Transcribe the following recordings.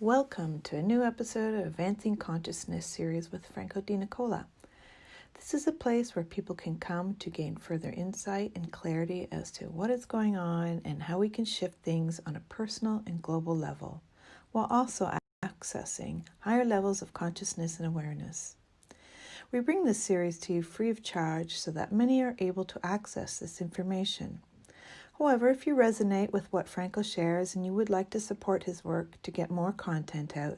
Welcome to a new episode of Advancing Consciousness series with Franco Di Nicola. This is a place where people can come to gain further insight and clarity as to what is going on and how we can shift things on a personal and global level, while also accessing higher levels of consciousness and awareness. We bring this series to you free of charge so that many are able to access this information. However, if you resonate with what Franco shares and you would like to support his work to get more content out,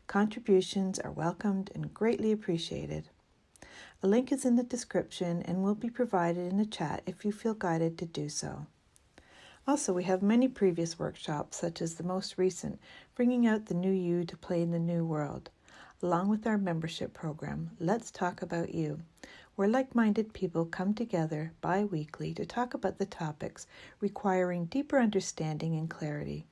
contributions are welcomed and greatly appreciated. A link is in the description and will be provided in the chat if you feel guided to do so. Also, we have many previous workshops, such as the most recent, Bringing Out the New You to Play in the New World, along with our membership program, Let's Talk About You, where like-minded people come together bi-weekly to talk about the topics requiring deeper understanding and clarity.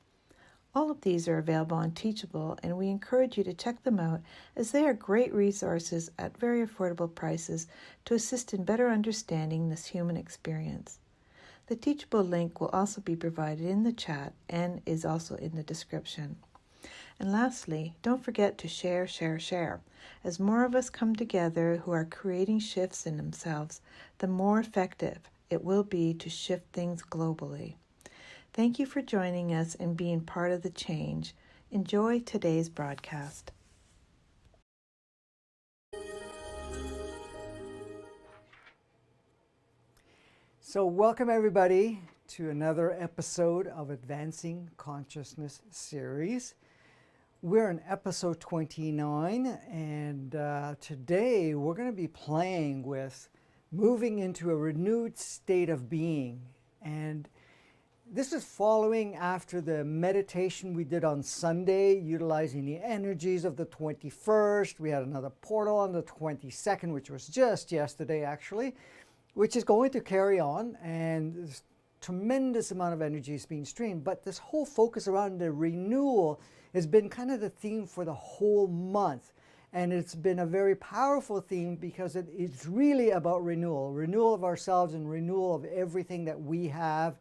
All of these are available on Teachable, and we encourage you to check them out as they are great resources at very affordable prices to assist in better understanding this human experience. The Teachable link will also be provided in the chat and is also in the description. And lastly, don't forget to share. As more of us come together who are creating shifts in themselves, the more effective it will be to shift things globally. Thank you for joining us and being part of the change. Enjoy today's broadcast. So welcome everybody to another episode of Advancing Consciousness series. We're in episode 29, and today we're going to be playing with moving into a renewed state of being. And this is following after the meditation we did on Sunday, utilizing the energies of the 21st. We had another portal on the 22nd, which was just yesterday actually, which is going to carry on, and there's tremendous amount of energy is being streamed. But this whole focus around the renewal has been kind of the theme for the whole month. And it's been a very powerful theme because it's really about renewal of ourselves and renewal of everything that we have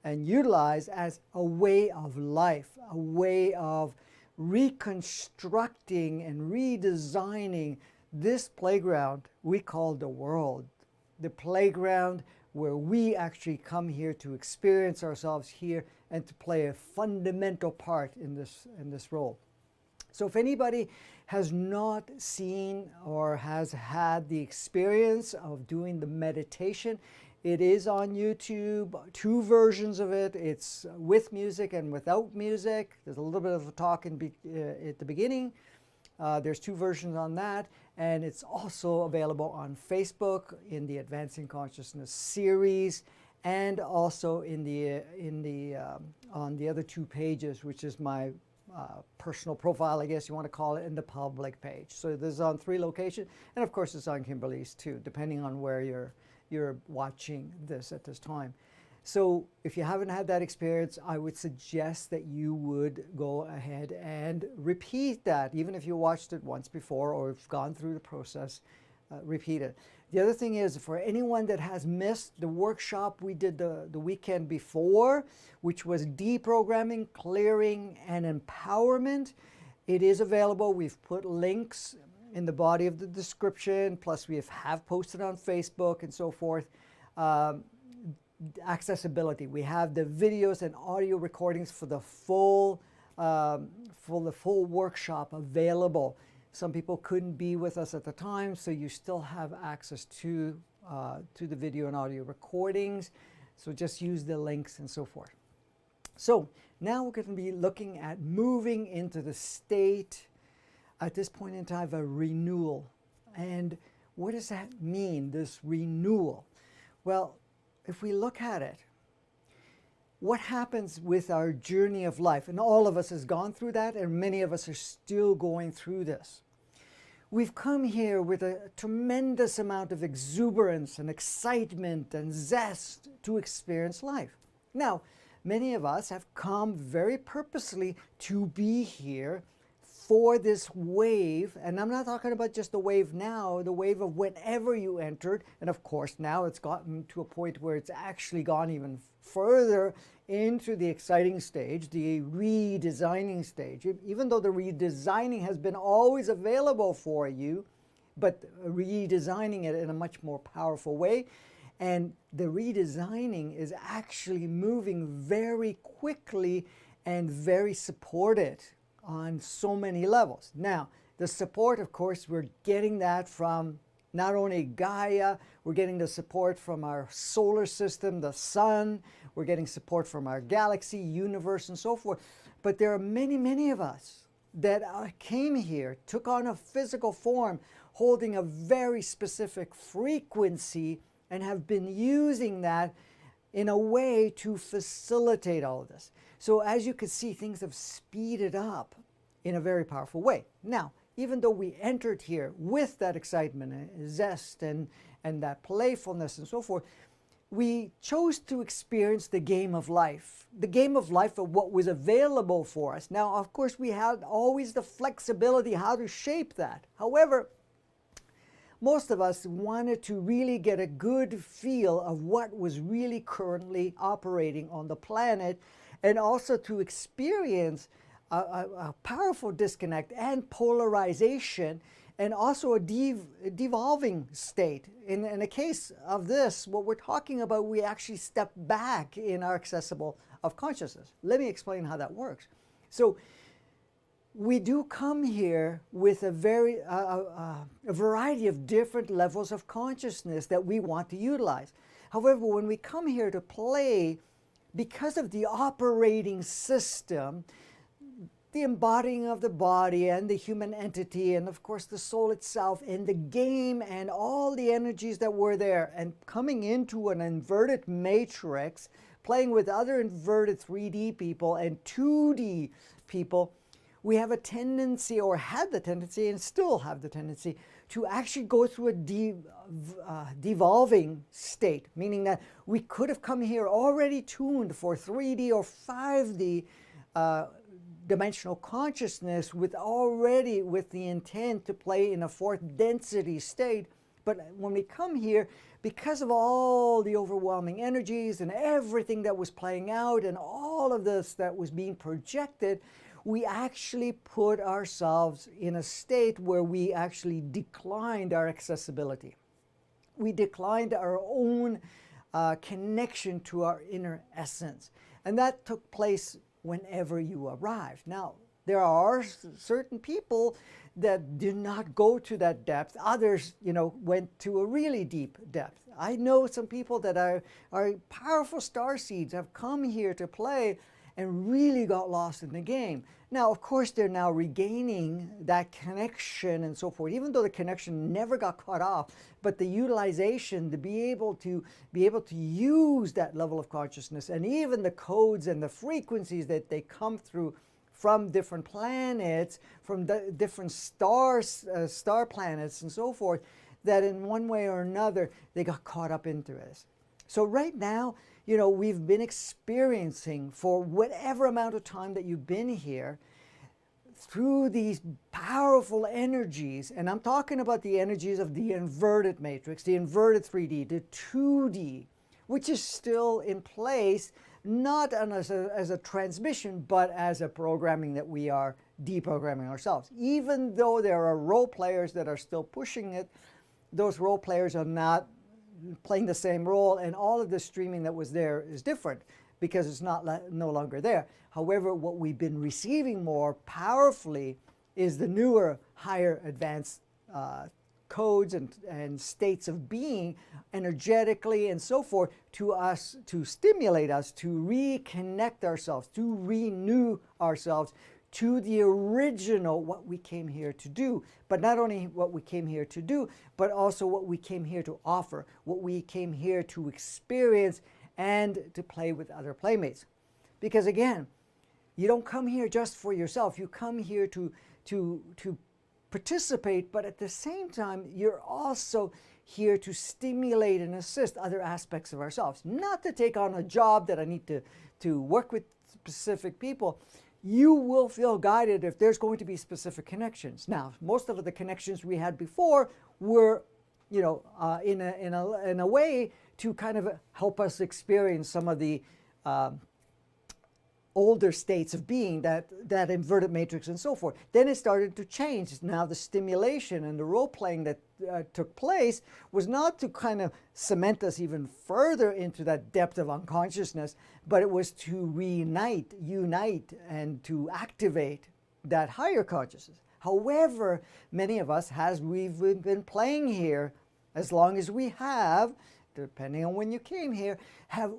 and utilize as a way of life, a way of reconstructing and redesigning this playground we call the world. The playground where we actually come here to experience ourselves here and to play a fundamental part in this role. So if anybody has not seen or has had the experience of doing the meditation, it is on YouTube, 2 versions of it. It's with music and without music. There's a little bit of a talk at the beginning. There's 2 versions on that, and it's also available on Facebook in the Advancing Consciousness series, and also in the on the other 2 pages, which is my personal profile, I guess you want to call it, and the public page. So this is on 3 locations, and of course it's on Kimberly's too, depending on where you're watching this at this time. So if you haven't had that experience, I would suggest that you would go ahead and repeat that. Even if you watched it once before or have gone through the process, repeat it. The other thing is, for anyone that has missed the workshop we did the weekend before, which was deprogramming, clearing, and empowerment, it is available. We've put links in the body of the description, plus we have posted on Facebook and so forth. Accessibility. We have the videos and audio recordings for the full workshop available. Some people couldn't be with us at the time, so you still have access to the video and audio recordings. So just use the links and so forth. So now we're going to be looking at moving into the state at this point in time of a renewal. And what does that mean, this renewal? Well, if we look at it, what happens with our journey of life, and all of us has gone through that, and many of us are still going through this. We've come here with a tremendous amount of exuberance and excitement and zest to experience life. Now, many of us have come very purposely to be here for this wave, and I'm not talking about just the wave now, the wave of whenever you entered, and of course now it's gotten to a point where it's actually gone even further into the exciting stage, the redesigning stage. Even though the redesigning has been always available for you, but redesigning it in a much more powerful way. And the redesigning is actually moving very quickly and very supported on so many levels. Now, the support, of course, we're getting that from not only Gaia, we're getting the support from our solar system, the sun, we're getting support from our galaxy, universe, and so forth. But there are many, many of us that came here, took on a physical form, holding a very specific frequency, and have been using that in a way to facilitate all of this. So as you can see, things have speeded up in a very powerful way. Now, even though we entered here with that excitement and zest and that playfulness and so forth, we chose to experience the game of life of what was available for us. Now, of course, we had always the flexibility how to shape that. However, most of us wanted to really get a good feel of what was really currently operating on the planet, and also to experience a powerful disconnect and polarization, and also a devolving state. In a case of this, what we're talking about, we actually step back in our accessible of consciousness. Let me explain how that works. So we do come here with a variety of different levels of consciousness that we want to utilize. However, when we come here to play, because of the operating system, the embodying of the body and the human entity, and of course the soul itself, and the game and all the energies that were there, and coming into an inverted matrix, playing with other inverted 3D people and 2D people, we have a tendency, or had the tendency, and still have the tendency, to actually go through a devolving state, meaning that we could have come here already tuned for 3D or 5D dimensional consciousness with the intent to play in a fourth density state. But when we come here, because of all the overwhelming energies and everything that was playing out and all of this that was being projected, we actually put ourselves in a state where we actually declined our accessibility. We declined our own connection to our inner essence. And that took place whenever you arrived. Now, there are certain people that do not go to that depth. Others, went to a really deep depth. I know some people that are powerful starseeds, have come here to play and really got lost in the game. Now, of course, they're now regaining that connection and so forth, even though the connection never got cut off, but the utilization to be able to use that level of consciousness, and even the codes and the frequencies that they come through from different planets, from the different stars, star planets and so forth, that in one way or another, they got caught up into this. So right now, we've been experiencing, for whatever amount of time that you've been here, through these powerful energies, and I'm talking about the energies of the inverted matrix, the inverted 3D, the 2D, which is still in place, not as a transmission, but as a programming that we are deprogramming ourselves. Even though there are role players that are still pushing it, those role players are not playing the same role, and all of the streaming that was there is different because it's no longer there. However, what we've been receiving more powerfully is the newer, higher advanced codes and states of being, energetically and so forth, to stimulate us, to reconnect ourselves, to renew ourselves to the original, what we came here to do. But not only what we came here to do, but also what we came here to offer, what we came here to experience and to play with other playmates. Because again, you don't come here just for yourself. You come here to participate, but at the same time, you're also here to stimulate and assist other aspects of ourselves. Not to take on a job that I need to work with specific people. You will feel guided if there's going to be specific connections. Now, most of the connections we had before were, in a way to kind of help us experience some of the older states of being, that inverted matrix and so forth. Then it started to change. Now the stimulation and the role playing that took place was not to kind of cement us even further into that depth of unconsciousness, but it was to reunite, unite, and to activate that higher consciousness. However, many of us, we've been playing here as long as we have, depending on when you came here, have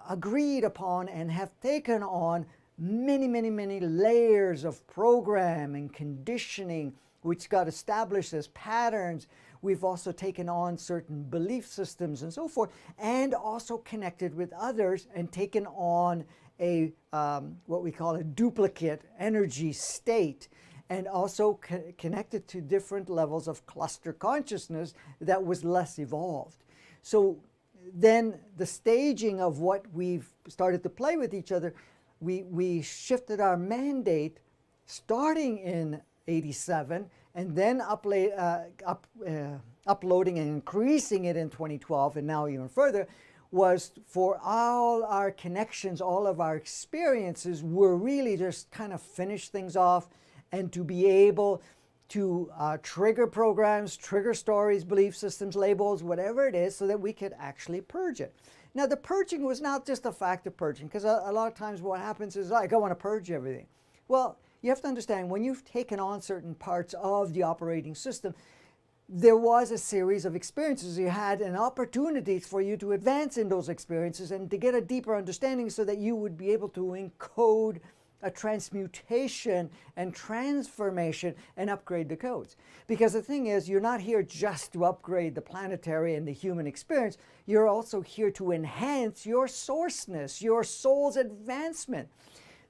agreed upon and have taken on many, many, many layers of program and conditioning, which got established as patterns. We've also taken on certain belief systems and so forth, and also connected with others and taken on a what we call a duplicate energy state, and also connected to different levels of cluster consciousness that was less evolved. So then the staging of what we've started to play with each other, we shifted our mandate starting in '87 and then uploading and increasing it in 2012 and now even further, was for all our connections, all of our experiences were really just kind of finish things off and to be able to trigger programs, trigger stories, belief systems, labels, whatever it is, so that we could actually purge it. Now, the purging was not just a fact of purging, because a lot of times what happens is, like, I want to purge everything. Well, you have to understand, when you've taken on certain parts of the operating system, there was a series of experiences you had and opportunities for you to advance in those experiences and to get a deeper understanding so that you would be able to encode a transmutation and transformation and upgrade the codes. Because the thing is, you're not here just to upgrade the planetary and the human experience. You're also here to enhance your sourceness, your soul's advancement.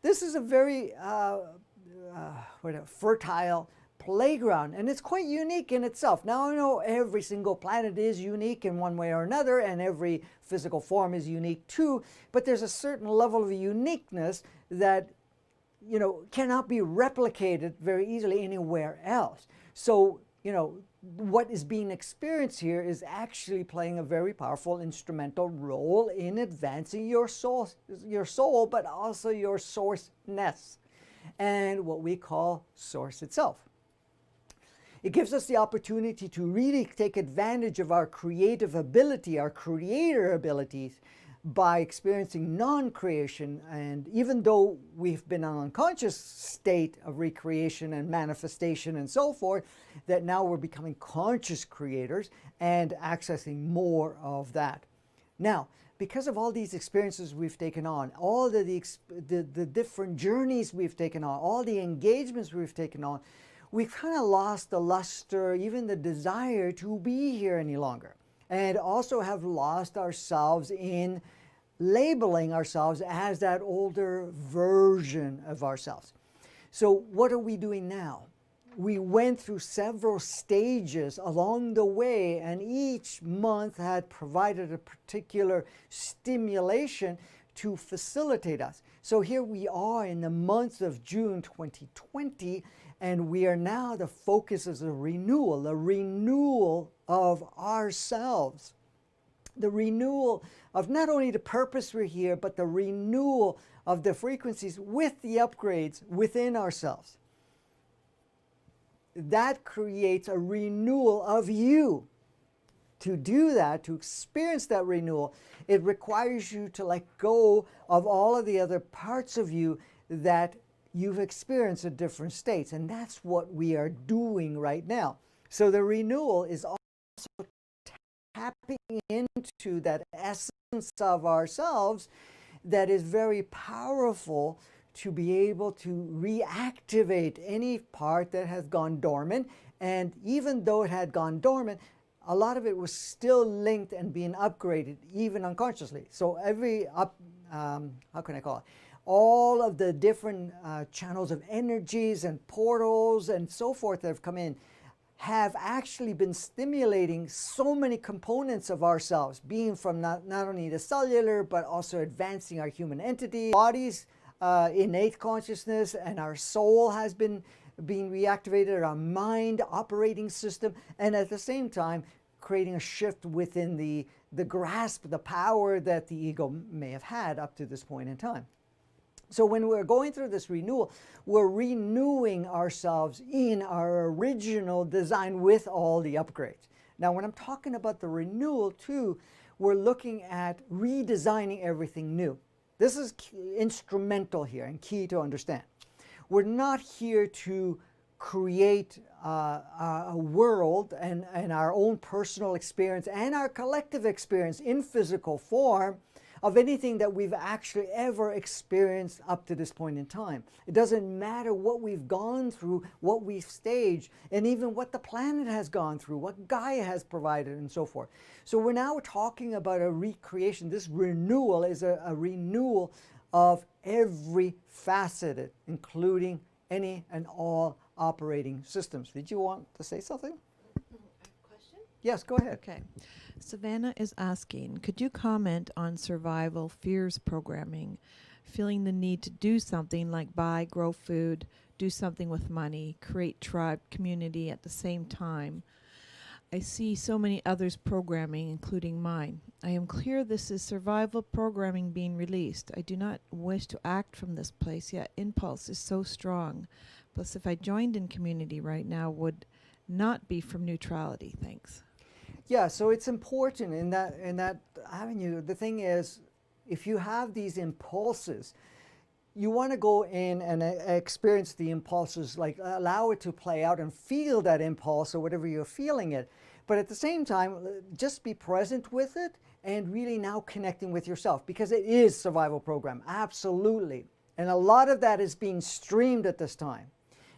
This is a very fertile playground, and it's quite unique in itself. Now, I know every single planet is unique in one way or another, and every physical form is unique too, but there's a certain level of uniqueness that cannot be replicated very easily anywhere else. So, what is being experienced here is actually playing a very powerful instrumental role in advancing your soul, but also your sourceness and what we call source itself. It gives us the opportunity to really take advantage of our creative ability, our creator abilities, by experiencing non-creation. And even though we've been in an unconscious state of recreation and manifestation and so forth, that now we're becoming conscious creators and accessing more of that. Now, because of all these experiences we've taken on, all the different journeys we've taken on, all the engagements we've taken on, we've kind of lost the luster, even the desire to be here any longer. And also have lost ourselves in labeling ourselves as that older version of ourselves. So what are we doing now? We went through several stages along the way, and each month had provided a particular stimulation to facilitate us. So here we are in the month of June 2020, and we are now, the focus is a renewal of ourselves. The renewal of not only the purpose we're here, but the renewal of the frequencies with the upgrades within ourselves. That creates a renewal of you. To do that, to experience that renewal, it requires you to let go of all of the other parts of you that you've experienced at different states. And that's what we are doing right now. So the renewal is also tapping into that essence of ourselves that is very powerful to be able to reactivate any part that has gone dormant. And even though it had gone dormant, a lot of it was still linked and being upgraded, even unconsciously. So how can I call it? All of the different channels of energies and portals and so forth that have come in have actually been stimulating so many components of ourselves, being from not only the cellular, but also advancing our human entity, bodies, innate consciousness, and our soul has been being reactivated, our mind operating system, and at the same time creating a shift within the the grasp, the power that the ego may have had up to this point in time. So when we're going through this renewal, we're renewing ourselves in our original design with all the upgrades. Now, when I'm talking about the renewal too, we're looking at redesigning everything new. This is instrumental here and key to understand. We're not here to create a world and our own personal experience and our collective experience in physical form of anything that we've actually ever experienced up to this point in time. It doesn't matter what we've gone through, what we've staged, and even what the planet has gone through, what Gaia has provided, and so forth. So we're now talking about a recreation. This renewal is a renewal of every faceted, including any and all operating systems. Did you want to say something? Question? Yes, go ahead. Okay. Savannah is asking, could you comment on survival fears programming, feeling the need to do something like buy, grow food, do something with money, create tribe, community at the same time? I see so many others programming, including mine. I am clear this is survival programming being released. I do not wish to act from this place, yet impulse is so strong. Plus, if I joined in community right now, would not be from neutrality. Thanks. Yeah, so it's important in that avenue. The thing is, if you have these impulses, you want to go in and experience the impulses, like allow it to play out and feel that impulse or whatever you're feeling it. But at the same time, just be present with it and really now connecting with yourself, because it is survival program, absolutely. And a lot of that is being streamed at this time.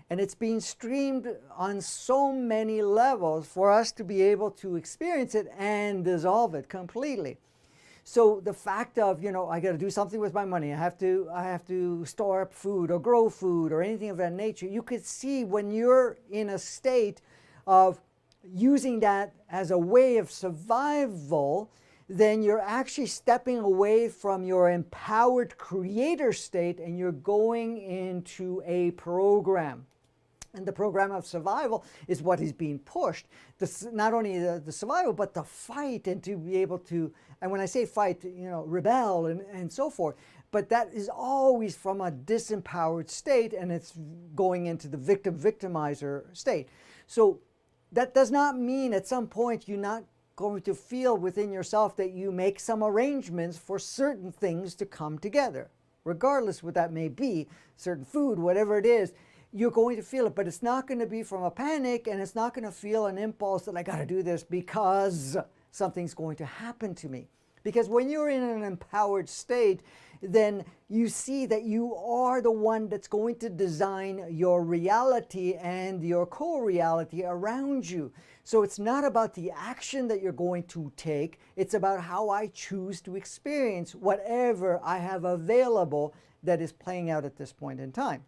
And it's being streamed on so many levels for us to be able to experience it and dissolve it completely. So the fact of, I got to do something with my money. I have to store up food or grow food or anything of that nature. You could see when you're in a state of using that as a way of survival, then you're actually stepping away from your empowered creator state and you're going into a program. And the program of survival is what is being pushed. Not only the survival, but the fight, and to be able to, and when I say fight, rebel and so forth. But that is always from a disempowered state, and it's going into the victimizer state. So that does not mean at some point you're not going to feel within yourself that you make some arrangements for certain things to come together. Regardless what that may be, certain food, whatever it is, you're going to feel it, but it's not going to be from a panic, and it's not going to feel an impulse that I got to do this because something's going to happen to me. Because when you're in an empowered state, then you see that you are the one that's going to design your reality and your co-reality around you. So it's not about the action that you're going to take, it's about how I choose to experience whatever I have available that is playing out at this point in time.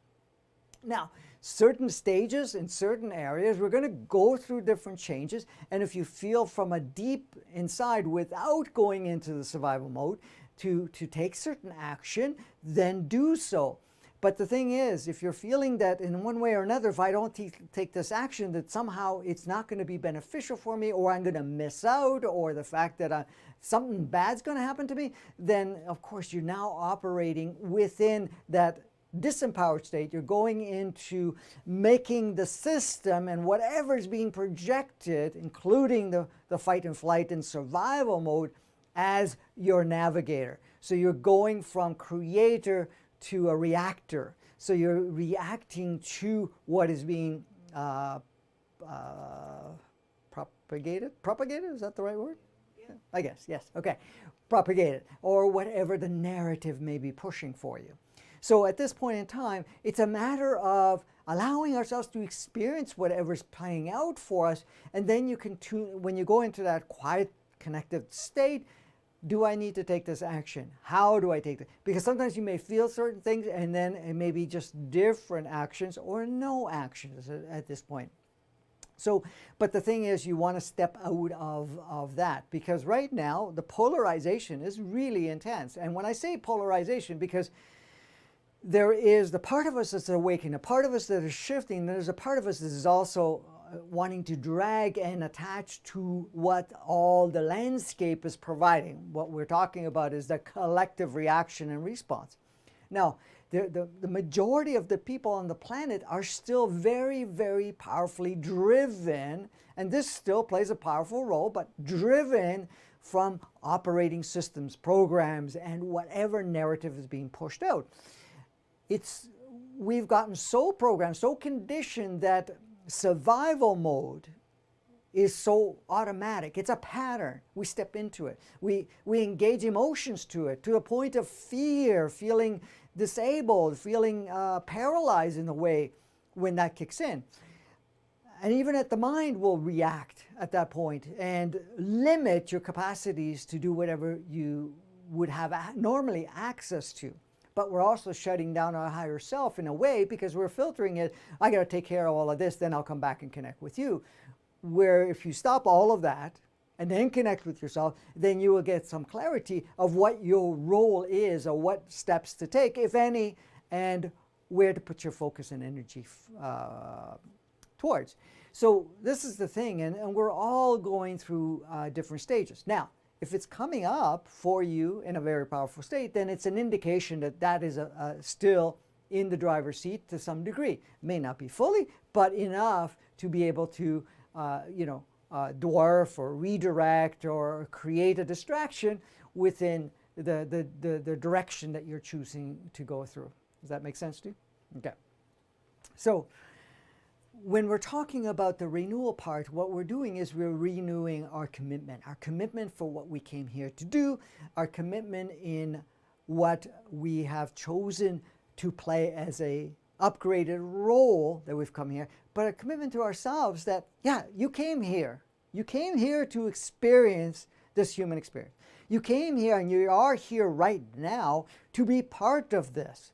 Now, certain stages in certain areas, we're going to go through different changes. And if you feel from a deep inside without going into the survival mode to take certain action, then do so. But the thing is, if you're feeling that in one way or another, if I don't take this action, that somehow it's not going to be beneficial for me, or I'm going to miss out, or the fact that something bad's going to happen to me, then of course you're now operating within that disempowered state. You're going into making the system and whatever is being projected, including the fight and flight and survival mode, as your navigator. So you're going from creator to a reactor. So you're reacting to what is being propagated? Propagated, is that the right word? Yeah. I guess, yes, okay. Propagated, or whatever the narrative may be pushing for you. So at this point in time, it's a matter of allowing ourselves to experience whatever's playing out for us, and then you can tune, when you go into that quiet, connected state, do I need to take this action? How do I take it? Because sometimes you may feel certain things, and then it may be just different actions or no actions at this point. So, but the thing is, you want to step out of that, because right now the polarization is really intense. And when I say polarization, because there is the part of us that's awakening, a part of us that is shifting, there's a part of us that is also wanting to drag and attach to what all the landscape is providing. What we're talking about is the collective reaction and response. Now, the majority of the people on the planet are still very, very powerfully driven, and this still plays a powerful role, but driven from operating systems, programs, and whatever narrative is being pushed out. We've gotten so programmed, so conditioned that survival mode is so automatic. It's a pattern. We step into it. We engage emotions to it, to a point of fear, feeling disabled, feeling paralyzed in a way when that kicks in. And even at the mind will react at that point and limit your capacities to do whatever you would have normally access to. But we're also shutting down our higher self in a way because we're filtering it. I got to take care of all of this, then I'll come back and connect with you. Where if you stop all of that and then connect with yourself, then you will get some clarity of what your role is or what steps to take, if any, and where to put your focus and energy towards. So this is the thing, and we're all going through different stages. Now, if it's coming up for you in a very powerful state, then it's an indication that that is still in the driver's seat to some degree. May not be fully, but enough to be able to dwarf or redirect or create a distraction within the direction that you're choosing to go through. Does that make sense to you? Okay. So when we're talking about the renewal part, what we're doing is we're renewing our commitment for what we came here to do, our commitment in what we have chosen to play as a upgraded role that we've come here, but a commitment to ourselves that, yeah, you came here. You came here to experience this human experience. You came here and you are here right now to be part of this.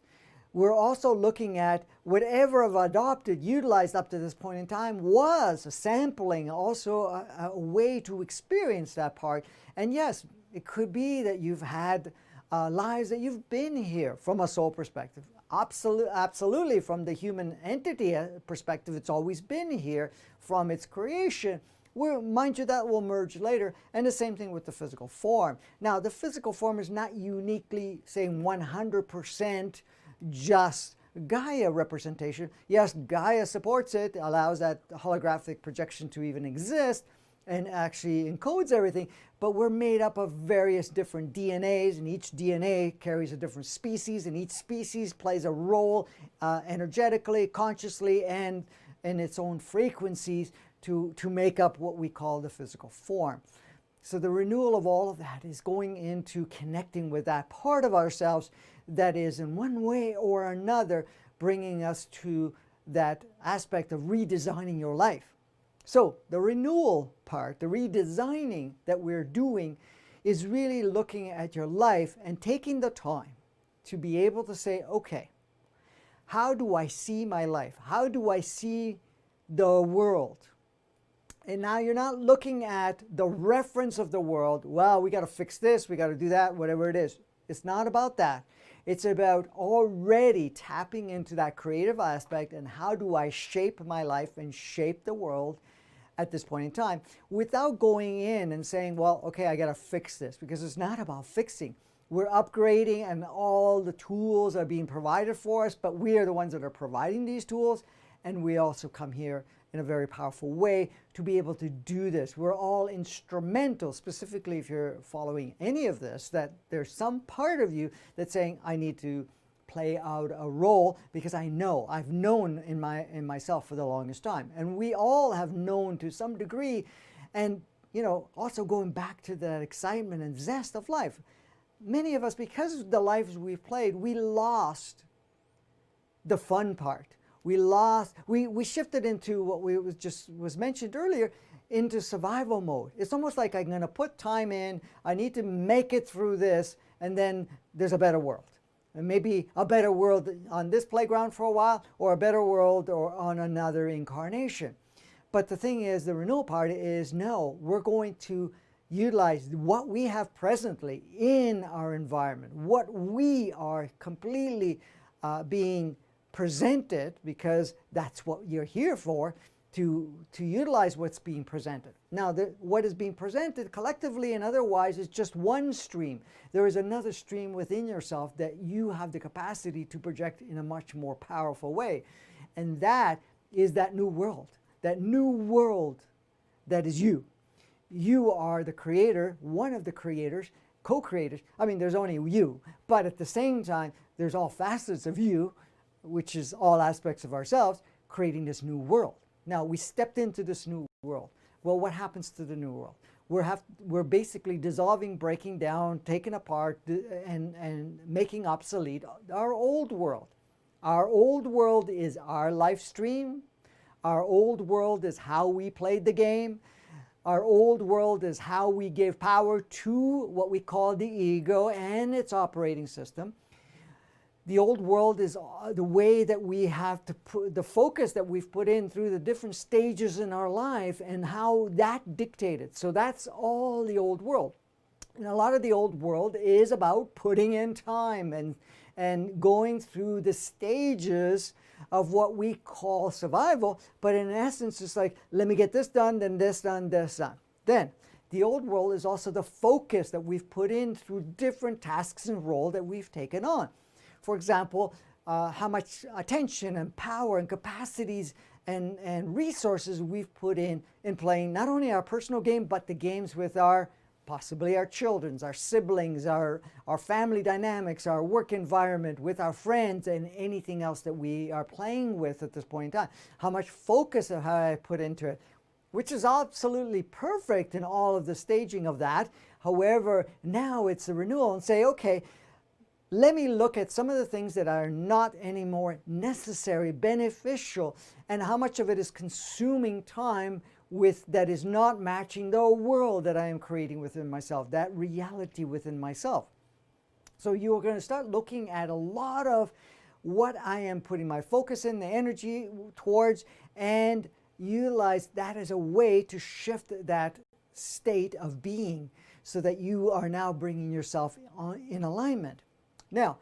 We're also looking at whatever I've adopted, utilized up to this point in time was a sampling, also a way to experience that part. And yes, it could be that you've had lives that you've been here from a soul perspective. Absolutely, from the human entity perspective, it's always been here from its creation. Mind you, that will merge later, and the same thing with the physical form. Now, the physical form is not uniquely saying 100% just Gaia representation. Yes, Gaia supports it, allows that holographic projection to even exist, and actually encodes everything, but we're made up of various different DNAs, and each DNA carries a different species, and each species plays a role energetically, consciously, and in its own frequencies to make up what we call the physical form. So the renewal of all of that is going into connecting with that part of ourselves that is in one way or another bringing us to that aspect of redesigning your life. So the renewal part, the redesigning that we're doing is really looking at your life and taking the time to be able to say, okay, how do I see my life? How do I see the world? And now you're not looking at the reference of the world. Well, we got to fix this, we got to do that, whatever it is. It's not about that. It's about already tapping into that creative aspect and how do I shape my life and shape the world at this point in time without going in and saying, well, okay, I got to fix this, because it's not about fixing. We're upgrading and all the tools are being provided for us, but we are the ones that are providing these tools, and we also come here in a very powerful way to be able to do this. We're all instrumental, specifically if you're following any of this, that there's some part of you that's saying, I need to play out a role because I've known in myself for the longest time. And we all have known to some degree, and also going back to that excitement and zest of life. Many of us, because of the lives we've played, we lost the fun part. We shifted into what was mentioned earlier, into survival mode. It's almost like I'm going to put time in, I need to make it through this, and then there's a better world. And maybe a better world on this playground for a while, or a better world or on another incarnation. But the thing is, the renewal part is, no, we're going to utilize what we have presently in our environment, what we are completely being presented, because that's what you're here for, to utilize what's being presented. Now, what is being presented collectively and otherwise is just one stream. There is another stream within yourself that you have the capacity to project in a much more powerful way. And that is that new world that is you. You are the creator, one of the creators, co-creators. I mean, there's only you, but at the same time, there's all facets of you, which is all aspects of ourselves, creating this new world. Now, we stepped into this new world. Well, what happens to the new world? We're basically dissolving, breaking down, taking apart, and making obsolete our old world. Our old world is our life stream. Our old world is how we played the game. Our old world is how we gave power to what we call the ego and its operating system. The old world is the way that we have to put the focus that we've put in through the different stages in our life and how that dictated. So that's all the old world. And a lot of the old world is about putting in time and going through the stages of what we call survival. But in essence, it's like, let me get this done, then this done, this done. Then the old world is also the focus that we've put in through different tasks and roles that we've taken on. For example, how much attention and power and capacities and resources we've put in playing not only our personal game, but the games with possibly our children's, our siblings, our family dynamics, our work environment, with our friends, and anything else that we are playing with at this point in time. How much focus have I put into it, which is absolutely perfect in all of the staging of that. However, now it's a renewal and say, okay, let me look at some of the things that are not anymore necessary, beneficial, and how much of it is consuming time that is not matching the world that I am creating within myself, that reality within myself. So you are going to start looking at a lot of what I am putting my focus in, the energy towards, and utilize that as a way to shift that state of being so that you are now bringing yourself in alignment. Now,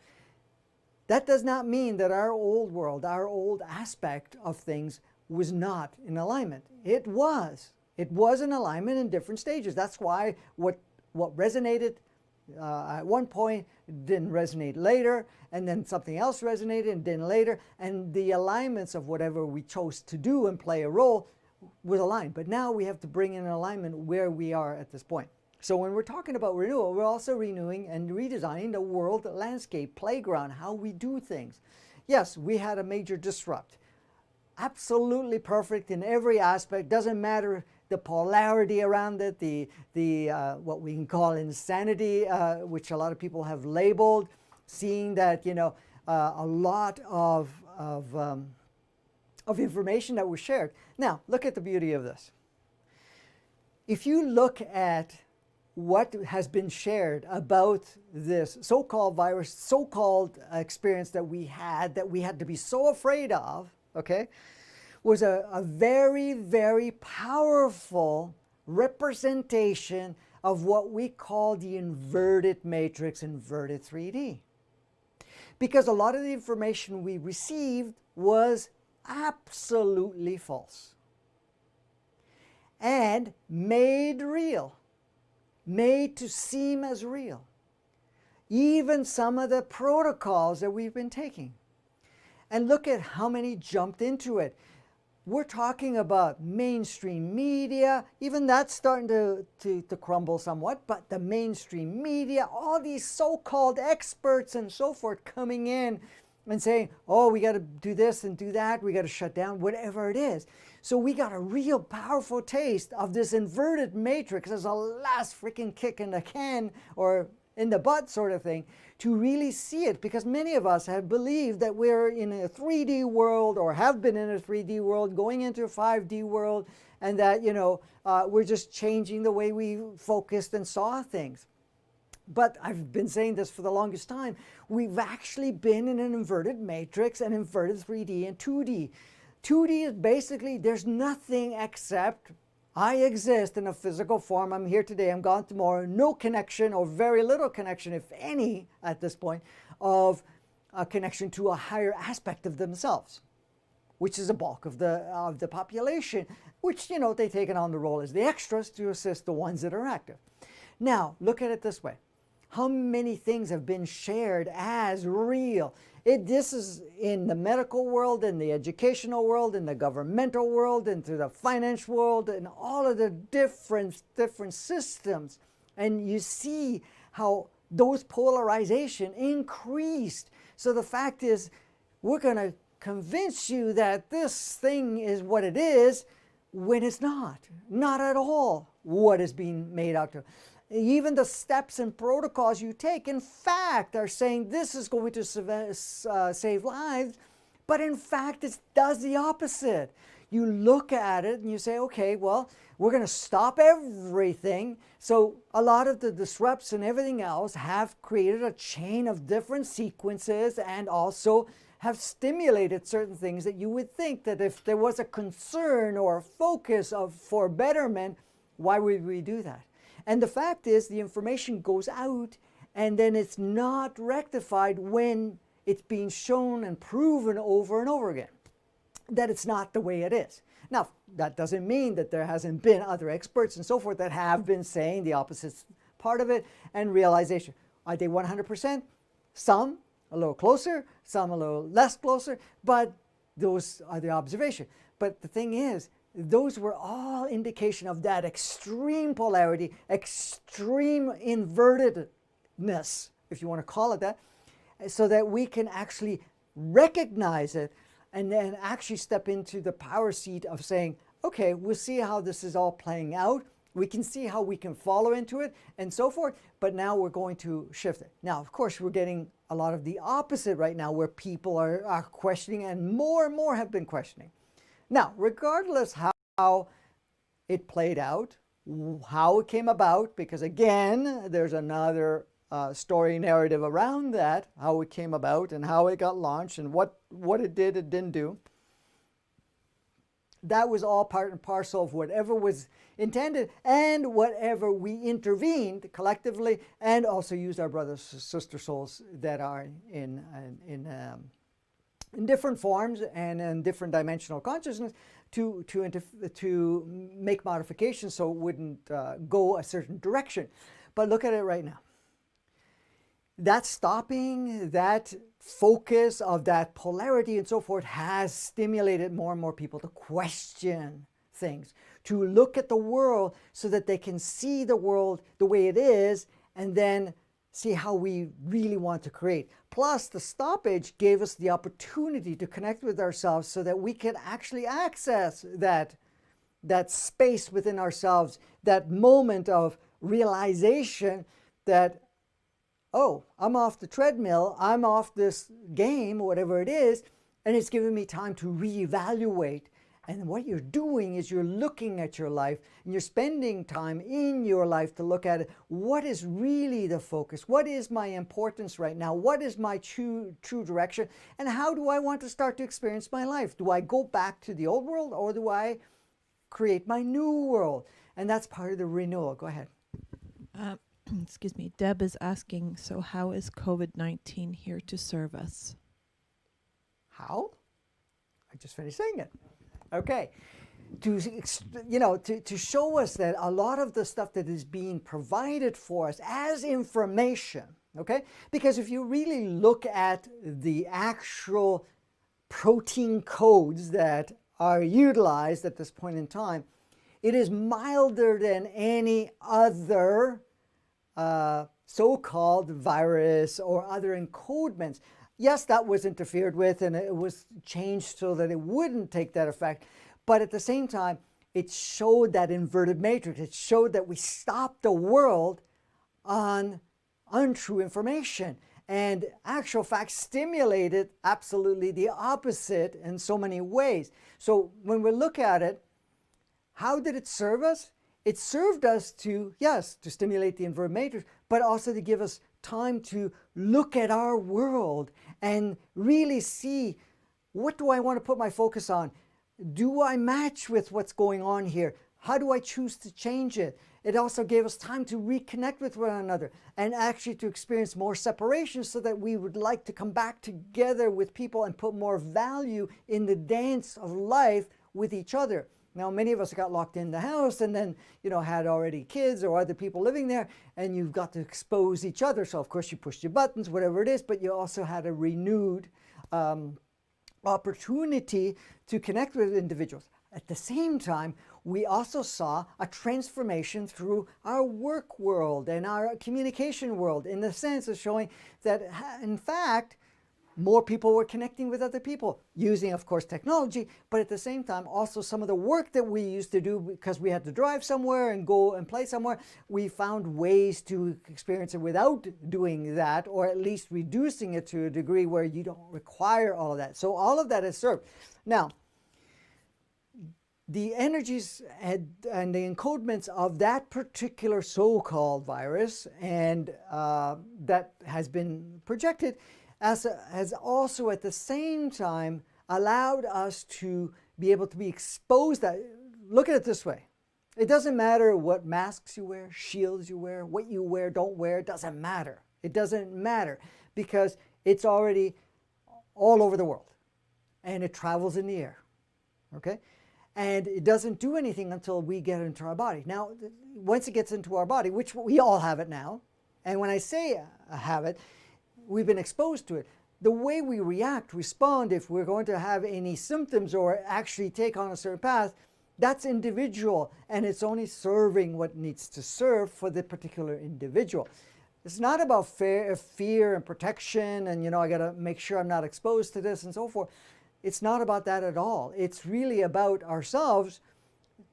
that does not mean that our old world, our old aspect of things was not in alignment. It was. It was in alignment in different stages. That's why what resonated at one point didn't resonate later, and then something else resonated and didn't later, and the alignments of whatever we chose to do and play a role was aligned. But now we have to bring in alignment where we are at this point. So when we're talking about renewal, we're also renewing and redesigning the world landscape, playground, how we do things. Yes, we had a major disrupt. Absolutely perfect in every aspect. Doesn't matter the polarity around it, the what we can call insanity, which a lot of people have labeled, seeing that, you know, a lot of information that was shared. Now, look at the beauty of this. If you look at what has been shared about this so-called virus, so-called experience that we had to be so afraid of, okay, was a very, very powerful representation of what we call the inverted matrix, inverted 3D. Because a lot of the information we received was absolutely false and made real, made to seem as real. Even some of the protocols that we've been taking. And look at how many jumped into it. We're talking about mainstream media, even that's starting to crumble somewhat, but the mainstream media, all these so-called experts and so forth coming in and saying, oh, we got to do this and do that, we got to shut down, whatever it is. So we got a real powerful taste of this inverted matrix as a last freaking kick in the can or in the butt sort of thing, to really see it, because many of us have believed that we're in a 3D world or have been in a 3D world, going into a 5D world, and that, you know, we're just changing the way we focused and saw things. But I've been saying this for the longest time. We've actually been in an inverted matrix, an inverted 3D and 2D. 2D is basically, there's nothing except I exist in a physical form. I'm here today, I'm gone tomorrow. No connection, or very little connection, if any, at this point, of a connection to a higher aspect of themselves. which is the bulk of the population, which, you know, they taken on the role as the extras to assist the ones that are active. Now, look at it this way. How many things have been shared as real? This is in the medical world, in the educational world, in the governmental world, into the finance world, and all of the different systems. And you see how those polarization increased. So the fact is, we're going to convince you that this thing is what it is when it's not at all what is being made out to. Even the steps and protocols you take, in fact, are saying this is going to save lives, but in fact, it does the opposite. You look at it and you say, okay, well, we're going to stop everything. So a lot of the disrupts and everything else have created a chain of different sequences and also have stimulated certain things that you would think that if there was a concern or a focus for betterment, why would we do that? And the fact is, the information goes out and then it's not rectified when it's being shown and proven over and over again that it's not the way it is. Now, that doesn't mean that there hasn't been other experts and so forth that have been saying the opposite part of it and realization. Are they 100%? Some a little closer, some a little less closer, but those are the observation. But the thing is, those were all indication of that extreme polarity, extreme invertedness, if you want to call it that, so that we can actually recognize it and then actually step into the power seat of saying, okay, we'll see how this is all playing out. We can see how we can follow into it and so forth, but now we're going to shift it. Now, of course, we're getting a lot of the opposite right now where people are questioning, and more have been questioning. Now, regardless how it played out, how it came about, because again, there's another story narrative around that, how it came about and how it got launched and what it did, it didn't do. That was all part and parcel of whatever was intended and whatever we intervened collectively and also used our brothers and sister souls that are in different forms and in different dimensional consciousness to make modifications so it wouldn't go a certain direction. But look at it right now. That stopping, that focus of that polarity and so forth has stimulated more and more people to question things, to look at the world so that they can see the world the way it is and then see how we really want to create. Plus, the stoppage gave us the opportunity to connect with ourselves so that we can actually access that space within ourselves, that moment of realization that, oh, I'm off the treadmill, I'm off this game, whatever it is, and it's given me time to reevaluate. And what you're doing is you're looking at your life and you're spending time in your life to look at it. What is really the focus? What is my importance right now? What is my true direction? And how do I want to start to experience my life? Do I go back to the old world or do I create my new world? And that's part of the renewal. Go ahead. Excuse me. Deb is asking, so how is COVID-19 here to serve us? How? I just finished saying it. Okay. To show us that a lot of the stuff that is being provided for us as information, okay? Because if you really look at the actual protein codes that are utilized at this point in time, it is milder than any other so-called virus or other encodements. Yes, that was interfered with and it was changed so that it wouldn't take that effect. But at the same time, it showed that inverted matrix. It showed that we stopped the world on untrue information. And actual fact stimulated absolutely the opposite in so many ways. So when we look at it, how did it serve us? It served us to, yes, to stimulate the inverted matrix, but also to give us time to look at our world and really see, what do I want to put my focus on? Do I match with what's going on here? How do I choose to change it? It also gave us time to reconnect with one another and actually to experience more separation so that we would like to come back together with people and put more value in the dance of life with each other. Now, many of us got locked in the house and then, had already kids or other people living there, and you've got to expose each other. So, of course, you pushed your buttons, whatever it is, but you also had a renewed opportunity to connect with individuals. At the same time, we also saw a transformation through our work world and our communication world, in the sense of showing that, in fact, more people were connecting with other people using, of course, technology, but at the same time, also some of the work that we used to do because we had to drive somewhere and go and play somewhere, we found ways to experience it without doing that, or at least reducing it to a degree where you don't require all of that. So all of that is served. Now, the energies and the encodements of that particular so-called virus and that has been projected has also at the same time allowed us to be able to be exposed. Look at it this way. It doesn't matter what masks you wear, shields you wear, what you wear, don't wear, it doesn't matter. It doesn't matter because it's already all over the world and it travels in the air, okay? And it doesn't do anything until we get into our body. Now, once it gets into our body, which we all have it now, and when I say have it, we've been exposed to it. The way we respond, if we're going to have any symptoms or actually take on a certain path, that's individual, and it's only serving what needs to serve for the particular individual. It's not about fear and protection and, I got to make sure I'm not exposed to this and so forth. It's not about that at all. It's really about ourselves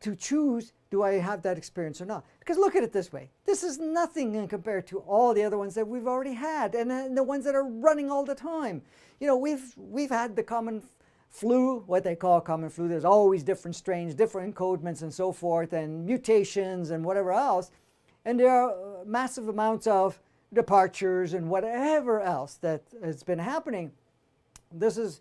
to choose, do I have that experience or not? Because look at it this way. This is nothing compared to all the other ones that we've already had and the ones that are running all the time. We've had the common flu, what they call common flu. There's always different strains, different encodements and so forth, and mutations and whatever else. And there are massive amounts of departures and whatever else that has been happening. This is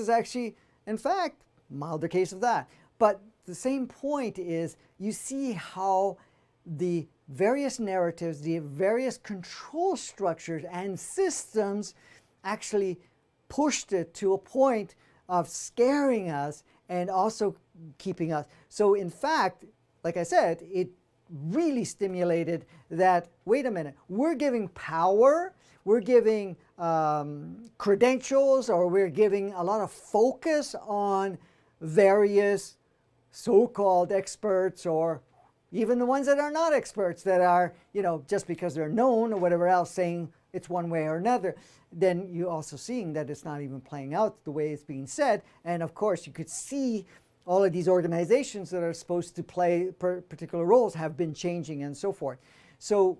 actually, in fact, a milder case of that. But the same point is, you see how the various narratives, the various control structures and systems actually pushed it to a point of scaring us and also keeping us. So in fact, like I said, it really stimulated that, wait a minute, we're giving power, we're giving credentials, or we're giving a lot of focus on various so-called experts, or even the ones that are not experts, that are, just because they're known or whatever else, saying it's one way or another. Then you're also seeing that it's not even playing out the way it's being said. And of course, you could see all of these organizations that are supposed to play particular roles have been changing and so forth. So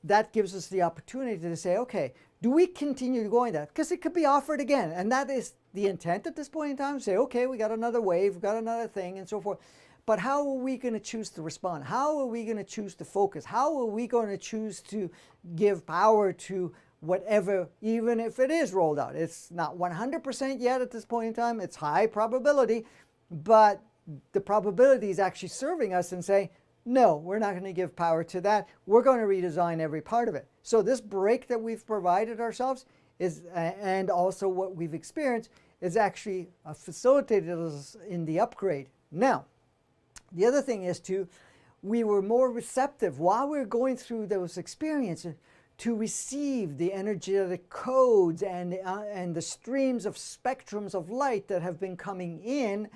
that gives us the opportunity to say, okay, do we continue going that? Because it could be offered again. And that is the intent at this point in time. Say, okay, we got another wave, we got another thing and so forth. But how are we going to choose to respond? How are we going to choose to focus? How are we going to choose to give power to whatever, even if it is rolled out? It's not 100% yet at this point in time. It's high probability, but the probability is actually serving us and saying, no, we're not going to give power to that. We're going to redesign every part of it. So this break that we've provided ourselves is, and also what we've experienced, is actually facilitated us in the upgrade. Now, the other thing is we were more receptive while we were going through those experiences to receive the energetic codes and the streams of spectrums of light that have been coming in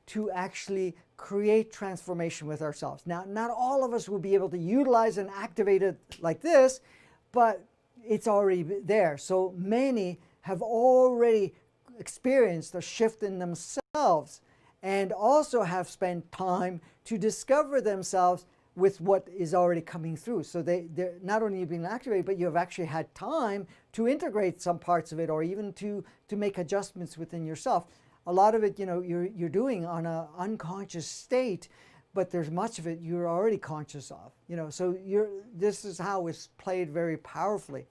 to actually create transformation with ourselves. Now, not all of us will be able to utilize and activate it like this, but it's already there. So many have already experienced a shift in themselves and also have spent time to discover themselves with what is already coming through. So they're not only being activated, but you have actually had time to integrate some parts of it, or even to make adjustments within yourself. A lot of it, you're doing on an unconscious state, but there's much of it you're already conscious of. So this is how it's played very powerfully.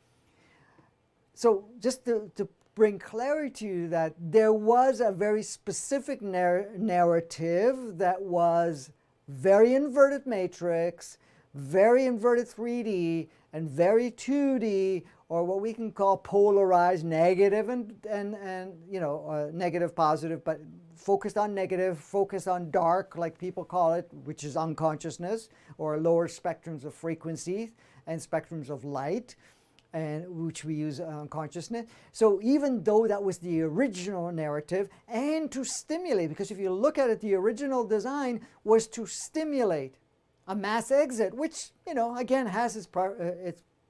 So just to bring clarity to that, there was a very specific narrative that was very inverted matrix, very inverted 3D and very 2D, or what we can call polarized, negative and negative, positive, but focused on negative, focused on dark, like people call it, which is unconsciousness, or lower spectrums of frequencies and spectrums of light, and which we use consciousness. So even though that was the original narrative, and to stimulate, because if you look at it, the original design was to stimulate a mass exit, which, again, has its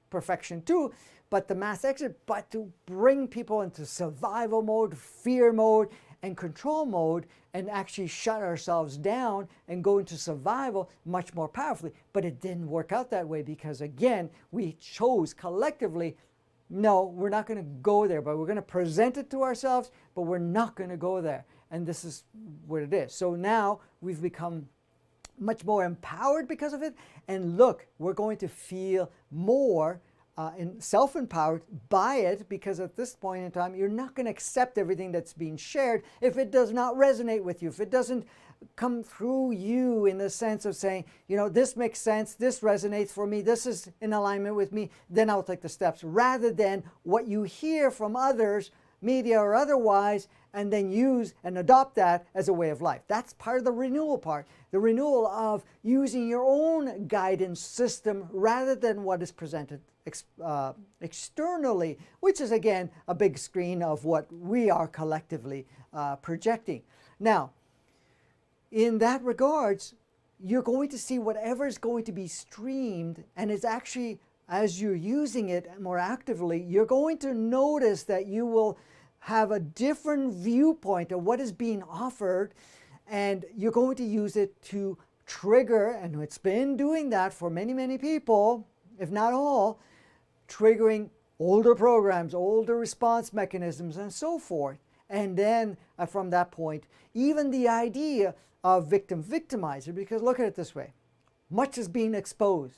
perfection too, but the mass exit, but to bring people into survival mode, fear mode, and control mode, and actually shut ourselves down and go into survival much more powerfully. But it didn't work out that way because, again, we chose collectively, no, we're not going to go there, but we're going to present it to ourselves, but we're not going to go there. And this is what it is. So now we've become much more empowered because of it. And look, we're going to feel more self-empowered by it, because at this point in time, you're not going to accept everything that's being shared if it does not resonate with you, if it doesn't come through you in the sense of saying, this makes sense, this resonates for me, this is in alignment with me, then I'll take the steps, rather than what you hear from others, media or otherwise, and then use and adopt that as a way of life. That's part of the renewal part. The renewal of using your own guidance system rather than what is presented externally, which is, again, a big screen of what we are collectively projecting. Now, in that regards, you're going to see whatever is going to be streamed, and it's actually, as you're using it more actively, you're going to notice that you will have a different viewpoint of what is being offered, and you're going to use it to trigger, and it's been doing that for many, many people, if not all, triggering older programs, older response mechanisms, and so forth. And then from that point, even the idea of victim-victimizer, because look at it this way, much is being exposed.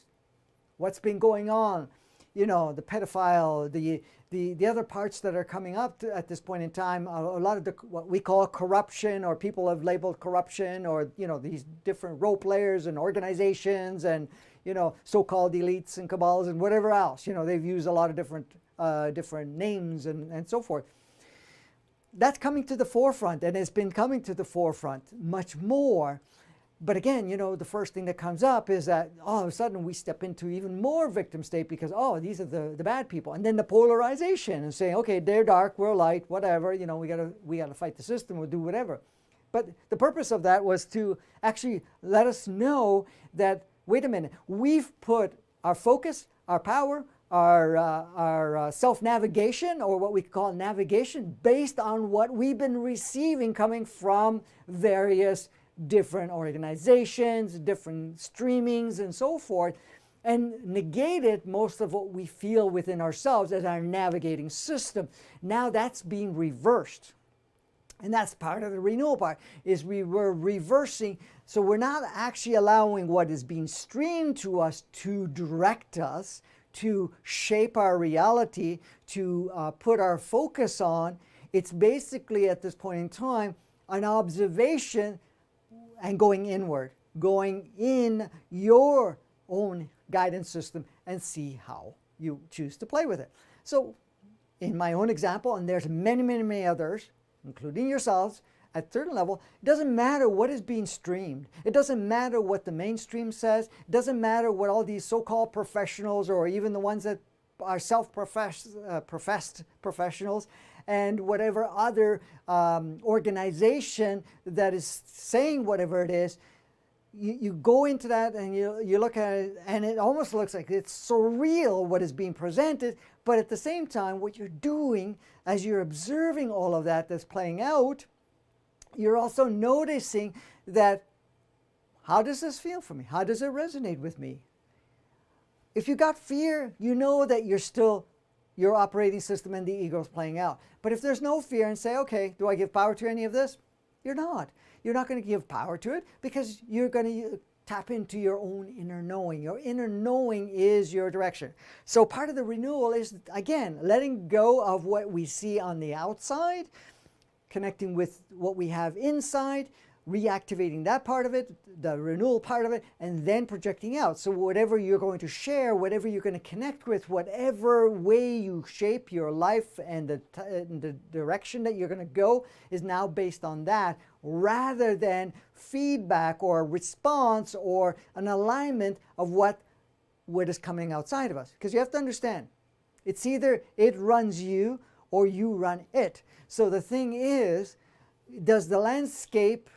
What's been going on, the pedophile, the other parts that are coming up at this point in time, a lot of what we call corruption, or people have labeled corruption, or these different role players and organizations and so-called elites and cabals and whatever else. They've used a lot of different names and so forth. That's coming to the forefront, and it's been coming to the forefront much more. But again, the first thing that comes up is that all of a sudden we step into even more victim state because, these are the bad people. And then the polarization and saying, okay, they're dark, we're light, whatever, we gotta fight the system, we'll do whatever. But the purpose of that was to actually let us know that, wait a minute, we've put our focus, our power, our self-navigation, or what we call navigation, based on what we've been receiving coming from various different organizations, different streamings, and so forth, and negated most of what we feel within ourselves as our navigating system. Now that's being reversed. And that's part of the renewal part, is we were reversing. So we're not actually allowing what is being streamed to us to direct us, to shape our reality, to put our focus on. It's basically, at this point in time, an observation and going inward, going in your own guidance system and see how you choose to play with it. So in my own example, and there's many, many, many others, including yourselves, at certain level, it doesn't matter what is being streamed. It doesn't matter what the mainstream says. It doesn't matter what all these so-called professionals, or even the ones that are professed professionals, and whatever other organization that is saying whatever it is, you go into that and you look at it, and it almost looks like it's surreal what is being presented, but at the same time, what you're doing as you're observing all of that that's playing out, you're also noticing that, how does this feel for me? How does it resonate with me? If you got fear, you know that you're still your operating system and the ego is playing out. But if there's no fear and say, okay, do I give power to any of this? You're not. You're not going to give power to it, because you're going to tap into your own inner knowing. Your inner knowing is your direction. So part of the renewal is, again, letting go of what we see on the outside, connecting with what we have inside, reactivating that part of it, the renewal part of it, and then projecting out. So whatever you're going to share, whatever you're going to connect with, whatever way you shape your life and the direction that you're going to go is now based on that, rather than feedback or response or an alignment of what is coming outside of us. Because you have to understand, it's either it runs you or you run it. So the thing is, does the landscape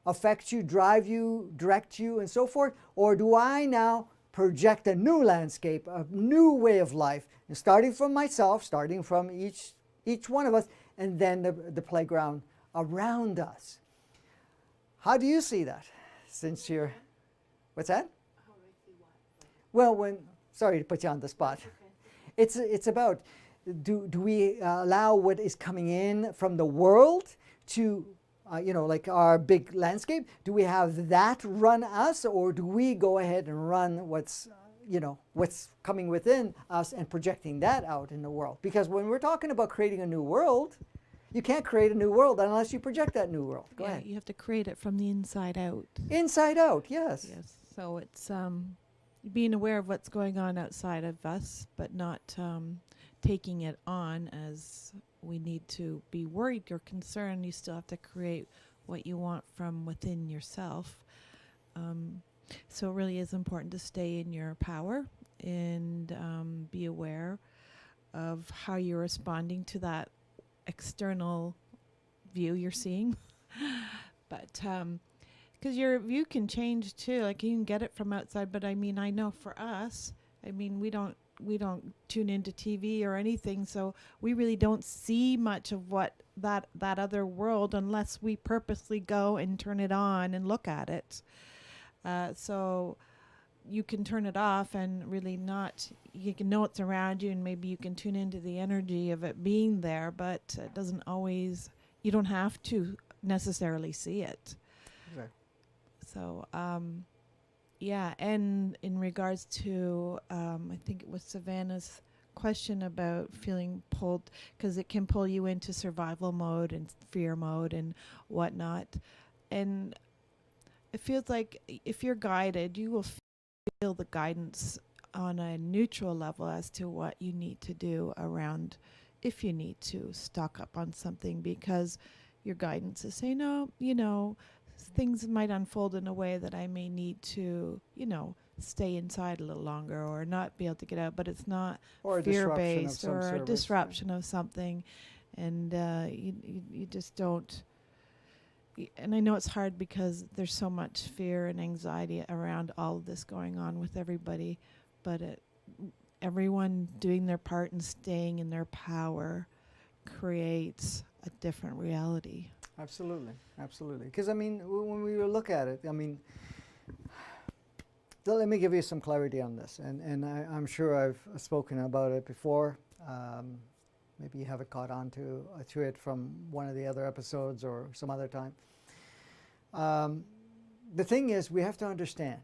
affect you, drive you, direct you, and so forth? Or do I now project a new landscape, a new way of life, and starting from myself, starting from each one of us, and then the playground around us? How do you see that? Since you're, what's that? How do I see what? Well, sorry to put you on the spot. Okay. It's about, do we allow what is coming in from the world to, like our big landscape? Do we have that run us, or do we go ahead and run what's coming within us and projecting that out in the world? Because when we're talking about creating a new world, you can't create a new world unless you project that new world. Go ahead. You have to create it from the inside out. Inside out, yes. Yes. So it's being aware of what's going on outside of us, but not taking it on as we need to be worried or concerned. You still have to create what you want from within yourself. So it really is important to stay in your power and be aware of how you're responding to that external view you're seeing. But because your view can change too, like you can get it from outside, but I mean, I know for us, I mean, we don't tune into TV or anything, so we really don't see much of what that other world unless we purposely go and turn it on and look at it. So you can turn it off and really not, you can know it's around you and maybe you can tune into the energy of it being there, but it doesn't always, you don't have to necessarily see it. Right. So, yeah, and in regards to, I think it was Savannah's question about feeling pulled, because it can pull you into survival mode and fear mode and whatnot. And it feels like if you're guided, you will feel the guidance on a neutral level as to what you need to do around, if you need to stock up on something, because your guidance is saying, no, things might unfold in a way that I may need to, stay inside a little longer or not be able to get out, but it's not fear-based or a disruption of something. And you just don't. And I know it's hard because there's so much fear and anxiety around all of this going on with everybody, but everyone doing their part and staying in their power creates a different reality. Absolutely, absolutely. Because I mean, when we look at it, I mean, let me give you some clarity on this, and I'm sure I've spoken about it before. Maybe you haven't caught on to it from one of the other episodes or some other time. The thing is, we have to understand,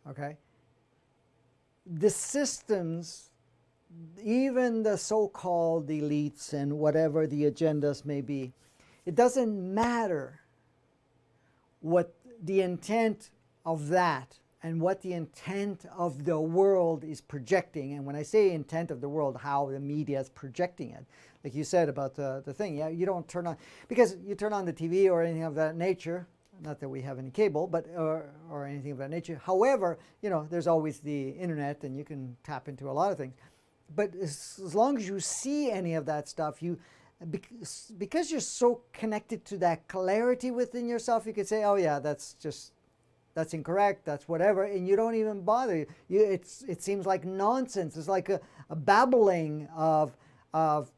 okay? The systems, even the so-called elites and whatever the agendas may be, it doesn't matter what the intent of that and what the intent of the world is projecting. And when I say intent of the world, how the media is projecting it. Like you said about the thing, yeah, you don't turn on, because you turn on the TV or anything of that nature, not that we have any cable, but or anything of that nature. However, there's always the internet and you can tap into a lot of things. But as long as you see any of that stuff, because you're so connected to that clarity within yourself, you could say, oh yeah, that's incorrect, that's whatever, and you don't even bother. It seems like nonsense. It's like a babbling of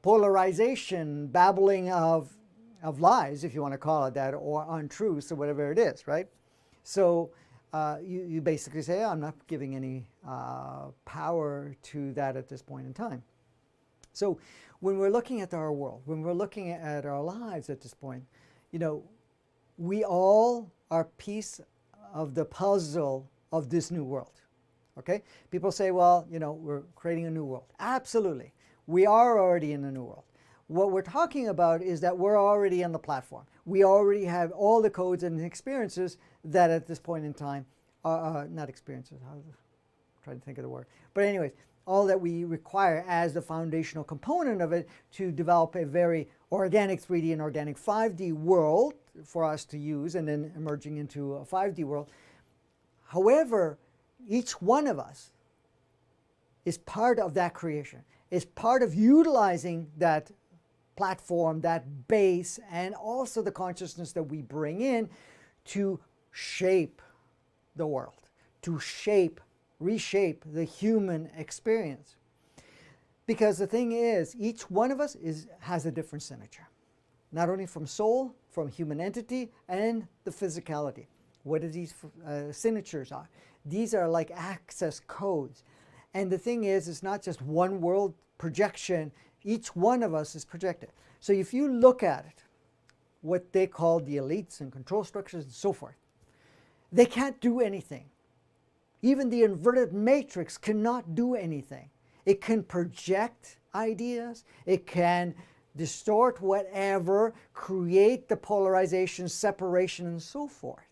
polarization, babbling of lies, if you want to call it that, or untruths, or whatever it is, right? So you basically say, I'm not giving any power to that at this point in time. So when we're looking at our world, when we're looking at our lives at this point, we all are piece of the puzzle of this new world, okay? People say, well, we're creating a new world. Absolutely. We are already in a new world. What we're talking about is that we're already on the platform. We already have all the codes and experiences that at this point in time, not experiences, I'm trying to think of the word. But anyways, all that we require as the foundational component of it to develop a very organic 3D and organic 5D world for us to use, and then emerging into a 5D world. However, each one of us is part of that creation, is part of utilizing that platform, that base, and also the consciousness that we bring in to shape the world, to reshape the human experience. Because the thing is, each one of us has a different signature, not only from soul, from human entity, and the physicality. What are these signatures are? These are like access codes. And the thing is, it's not just one world projection. Each one of us is projected. So if you look at it, what they call the elites and control structures and so forth, they can't do anything. Even the inverted matrix cannot do anything. It can project ideas. It can distort whatever, create the polarization, separation, and so forth.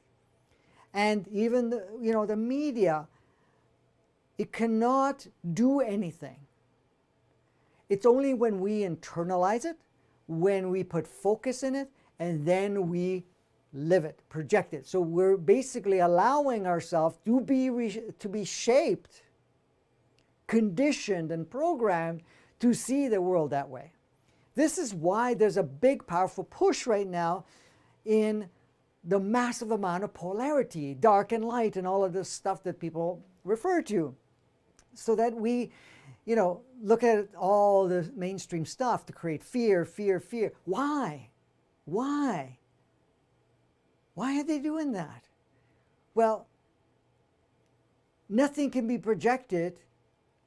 And even the media, it cannot do anything. It's only when we internalize it, when we put focus in it, and then we live it, project it. So we're basically allowing ourselves to be shaped, conditioned, and programmed to see the world that way. This is why there's a big, powerful push right now in the massive amount of polarity, dark and light, and all of this stuff that people refer to. So that we, look at all the mainstream stuff to create fear, fear, fear. Why? Why? Why are they doing that? Well, nothing can be projected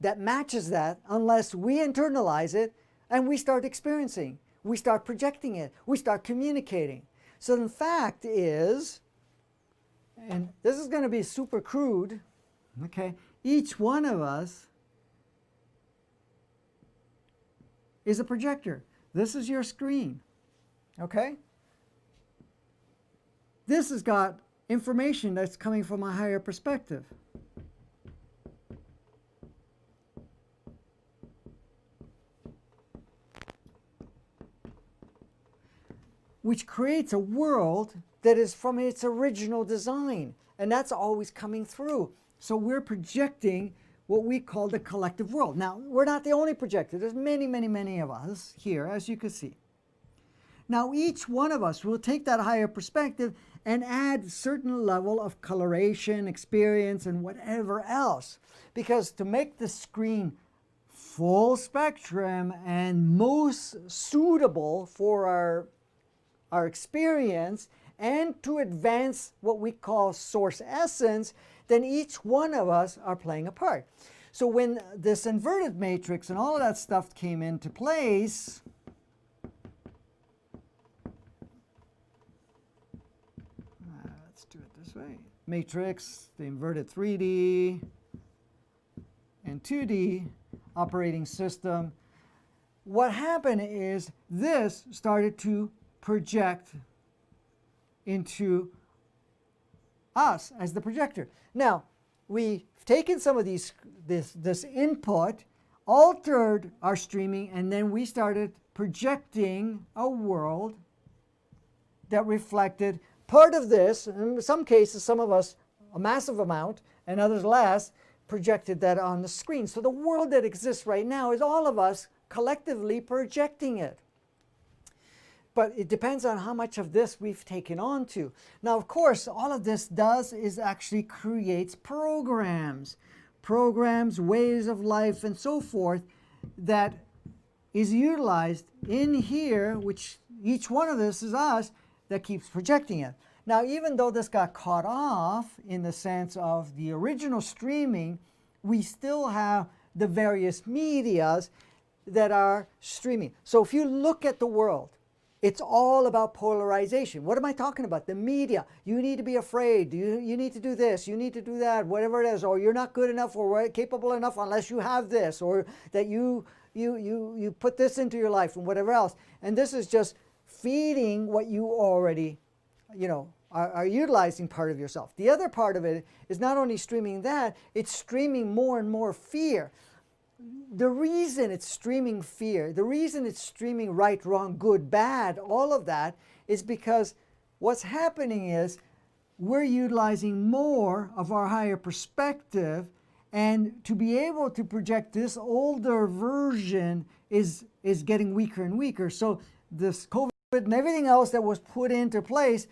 that matches that unless we internalize it and we start experiencing. We start projecting it. We start communicating. So the fact is, and this is going to be super crude, okay, each one of us is a projector. This is your screen, okay? This has got information that's coming from a higher perspective. Which creates a world that is from its original design. And that's always coming through. So we're projecting what we call the collective world. Now, we're not the only projector. There's many, many, many of us here, as you can see. Now, each one of us will take that higher perspective and add certain level of coloration, experience, and whatever else. Because to make the screen full spectrum and most suitable for our experience, and to advance what we call source essence, then each one of us are playing a part. So when this inverted matrix and all of that stuff came into place, let's do it this way. Matrix, the inverted 3D and 2D operating system, what happened is this started to project into us as the projector. Now, we've taken some of this input, altered our streaming, and then we started projecting a world that reflected part of this. In some cases, some of us, a massive amount, and others less, projected that on the screen. So the world that exists right now is all of us collectively projecting it. But it depends on how much of this we've taken on to. Now, of course, all of this does is actually creates programs, ways of life, and so forth that is utilized in here, which each one of this is us, that keeps projecting it. Now, even though this got cut off in the sense of the original streaming, we still have the various medias that are streaming. So if you look at the world, it's all about polarization. What am I talking about? The media. You need to be afraid. You need to do this. You need to do that. Whatever it is. Or you're not good enough or capable enough unless you have this. Or that you you put this into your life and whatever else. And this is just feeding what you already, are utilizing part of yourself. The other part of it is not only streaming that, it's streaming more and more fear. The reason it's streaming fear, the reason it's streaming right, wrong, good, bad, all of that, is because what's happening is we're utilizing more of our higher perspective, and to be able to project this older version is getting weaker and weaker. So this COVID and everything else that was put into place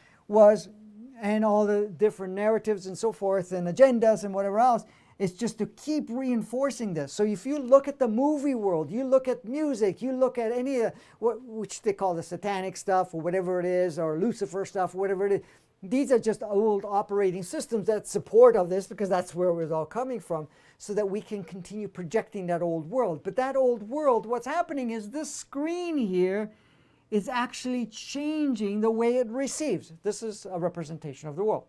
and all the different narratives and so forth and agendas and whatever else, it's just to keep reinforcing this. So if you look at the movie world, you look at music, you look at any of which they call the satanic stuff or whatever it is, or Lucifer stuff, whatever it is, these are just old operating systems that support of this, because that's where it was all coming from, so that we can continue projecting that old world. But that old world, what's happening is this screen here is actually changing the way it receives. This is a representation of the world.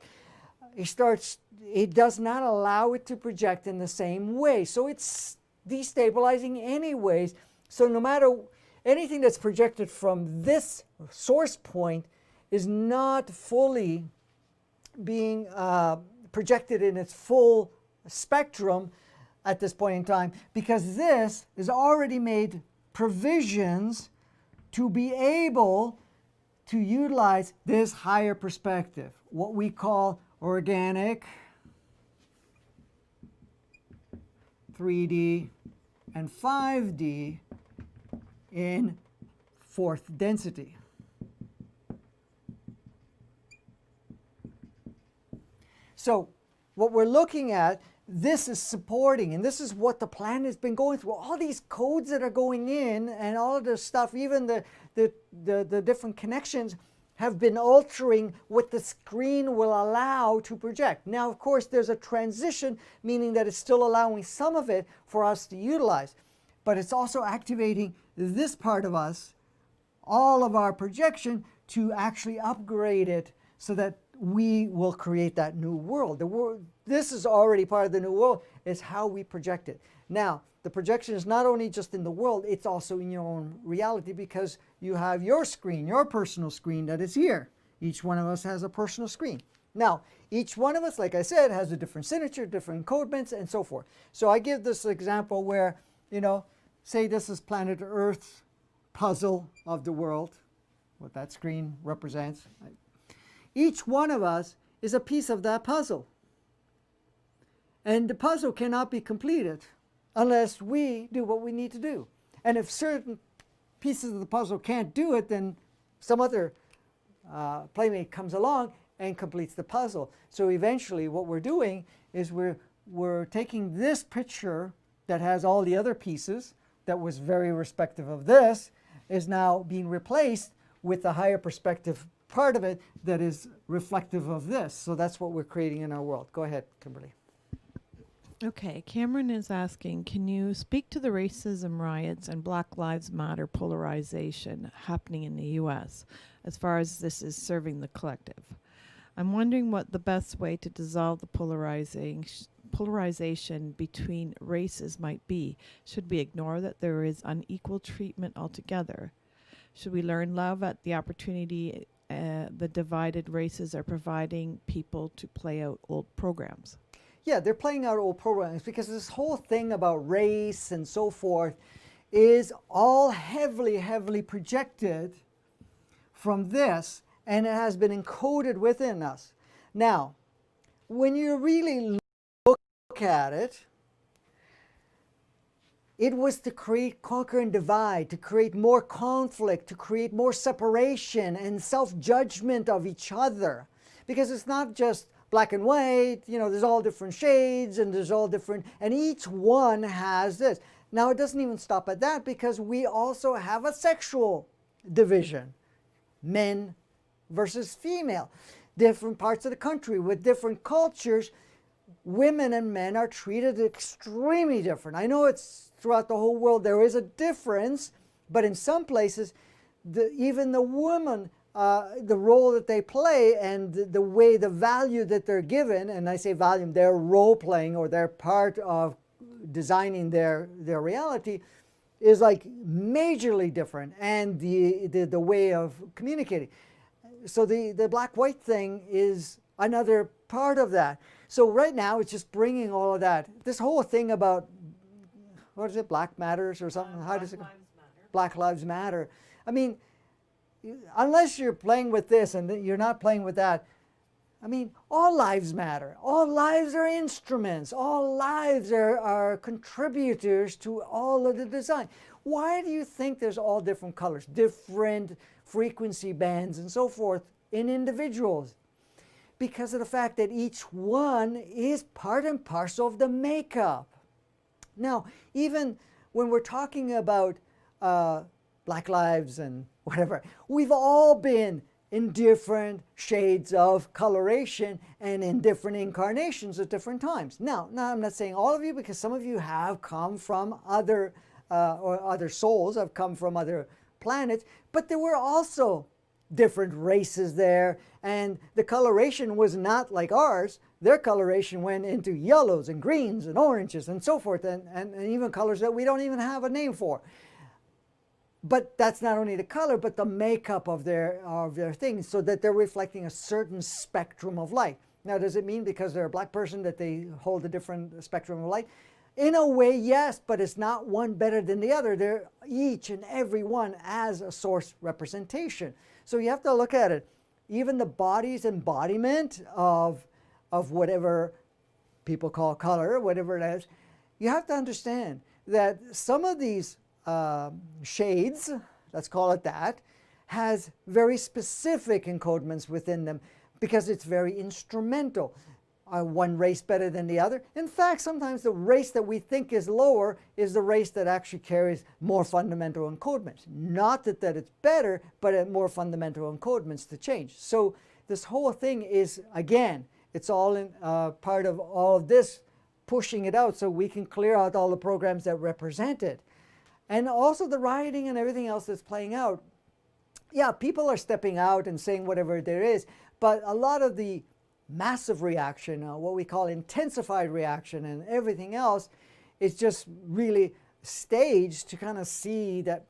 It does not allow it to project in the same way. So it's destabilizing anyways. So no matter anything that's projected from this source point is not fully being projected in its full spectrum at this point in time, because this has already made provisions to be able to utilize this higher perspective, what we call organic, 3D, and 5D in fourth density. So what we're looking at, this is supporting, and this is what the planet has been going through. All these codes that are going in and all of this stuff, even the different connections, have been altering what the screen will allow to project. Now, of course, there's a transition, meaning that it's still allowing some of it for us to utilize, but it's also activating this part of us, all of our projection, to actually upgrade it so that we will create that new world. The world, this is already part of the new world, is how we project it. Now, the projection is not only just in the world, it's also in your own reality, because you have your screen, your personal screen that is here. Each one of us has a personal screen. Now, each one of us, like I said, has a different signature, different encodements, and so forth. So I give this example where, say this is planet Earth puzzle of the world, what that screen represents. Each one of us is a piece of that puzzle. And the puzzle cannot be completed unless we do what we need to do. And if certain pieces of the puzzle can't do it, then some other playmate comes along and completes the puzzle. So eventually what we're doing is we're taking this picture that has all the other pieces that was very respective of this, is now being replaced with the higher perspective part of it that is reflective of this. So that's what we're creating in our world. Go ahead, Kimberly. Okay, Cameron is asking, can you speak to the racism riots and Black Lives Matter polarization happening in the U.S. as far as this is serving the collective? I'm wondering what the best way to dissolve the polarization between races might be. Should we ignore that there is unequal treatment altogether? Should we learn love at the opportunity the divided races are providing people to play out old programs? Yeah, they're playing out old programs, because this whole thing about race and so forth is all heavily, heavily projected from this, and it has been encoded within us. Now, when you really look at it, it was to create, conquer, and divide, to create more conflict, to create more separation and self-judgment of each other. Because it's not just black and white, there's all different shades, and there's all different, and each one has this. Now, it doesn't even stop at that, because we also have a sexual division, men versus female. Different parts of the country with different cultures, women and men are treated extremely different. I know it's throughout the whole world there is a difference, but in some places, even the woman, the role that they play and the way, the value that they're given, and I say value, they're role playing, or they're part of designing their reality, is like majorly different, and the way of communicating. So the black-white thing is another part of that. So right now it's just bringing all of that. This whole thing about, what is it, Black Matters or something? How does it go? Black Lives Matter. I mean, unless you're playing with this and you're not playing with that, I mean, all lives matter. All lives are instruments. All lives are contributors to all of the design. Why do you think there's all different colors, different frequency bands and so forth in individuals? Because of the fact that each one is part and parcel of the makeup. Now, even when we're talking about Black lives and whatever, we've all been in different shades of coloration and in different incarnations at different times. Now I'm not saying all of you, because some of you have come from other or other souls have come from other planets, but there were also different races there, and the coloration was not like ours. Their coloration went into yellows and greens and oranges and so forth, and even colors that we don't even have a name for. But that's not only the color, but the makeup of their things, so that they're reflecting a certain spectrum of light. Now, does it mean because they're a black person that they hold a different spectrum of light? In a way, yes, but it's not one better than the other. They're each and every one as a source representation. So you have to look at it. Even the body's embodiment of whatever people call color, whatever it is, you have to understand that some of these shades, let's call it that, has very specific encodements within them because it's very instrumental. One race better than the other. In fact, sometimes the race that we think is lower is the race that actually carries more fundamental encodements. Not that it's better, but more fundamental encodements to change. So this whole thing is, again, it's all in part of all of this, pushing it out so we can clear out all the programs that represent it. And also the rioting and everything else that's playing out. Yeah, people are stepping out and saying whatever there is, but a lot of the massive reaction, what we call intensified reaction and everything else, is just really staged to kind of see that,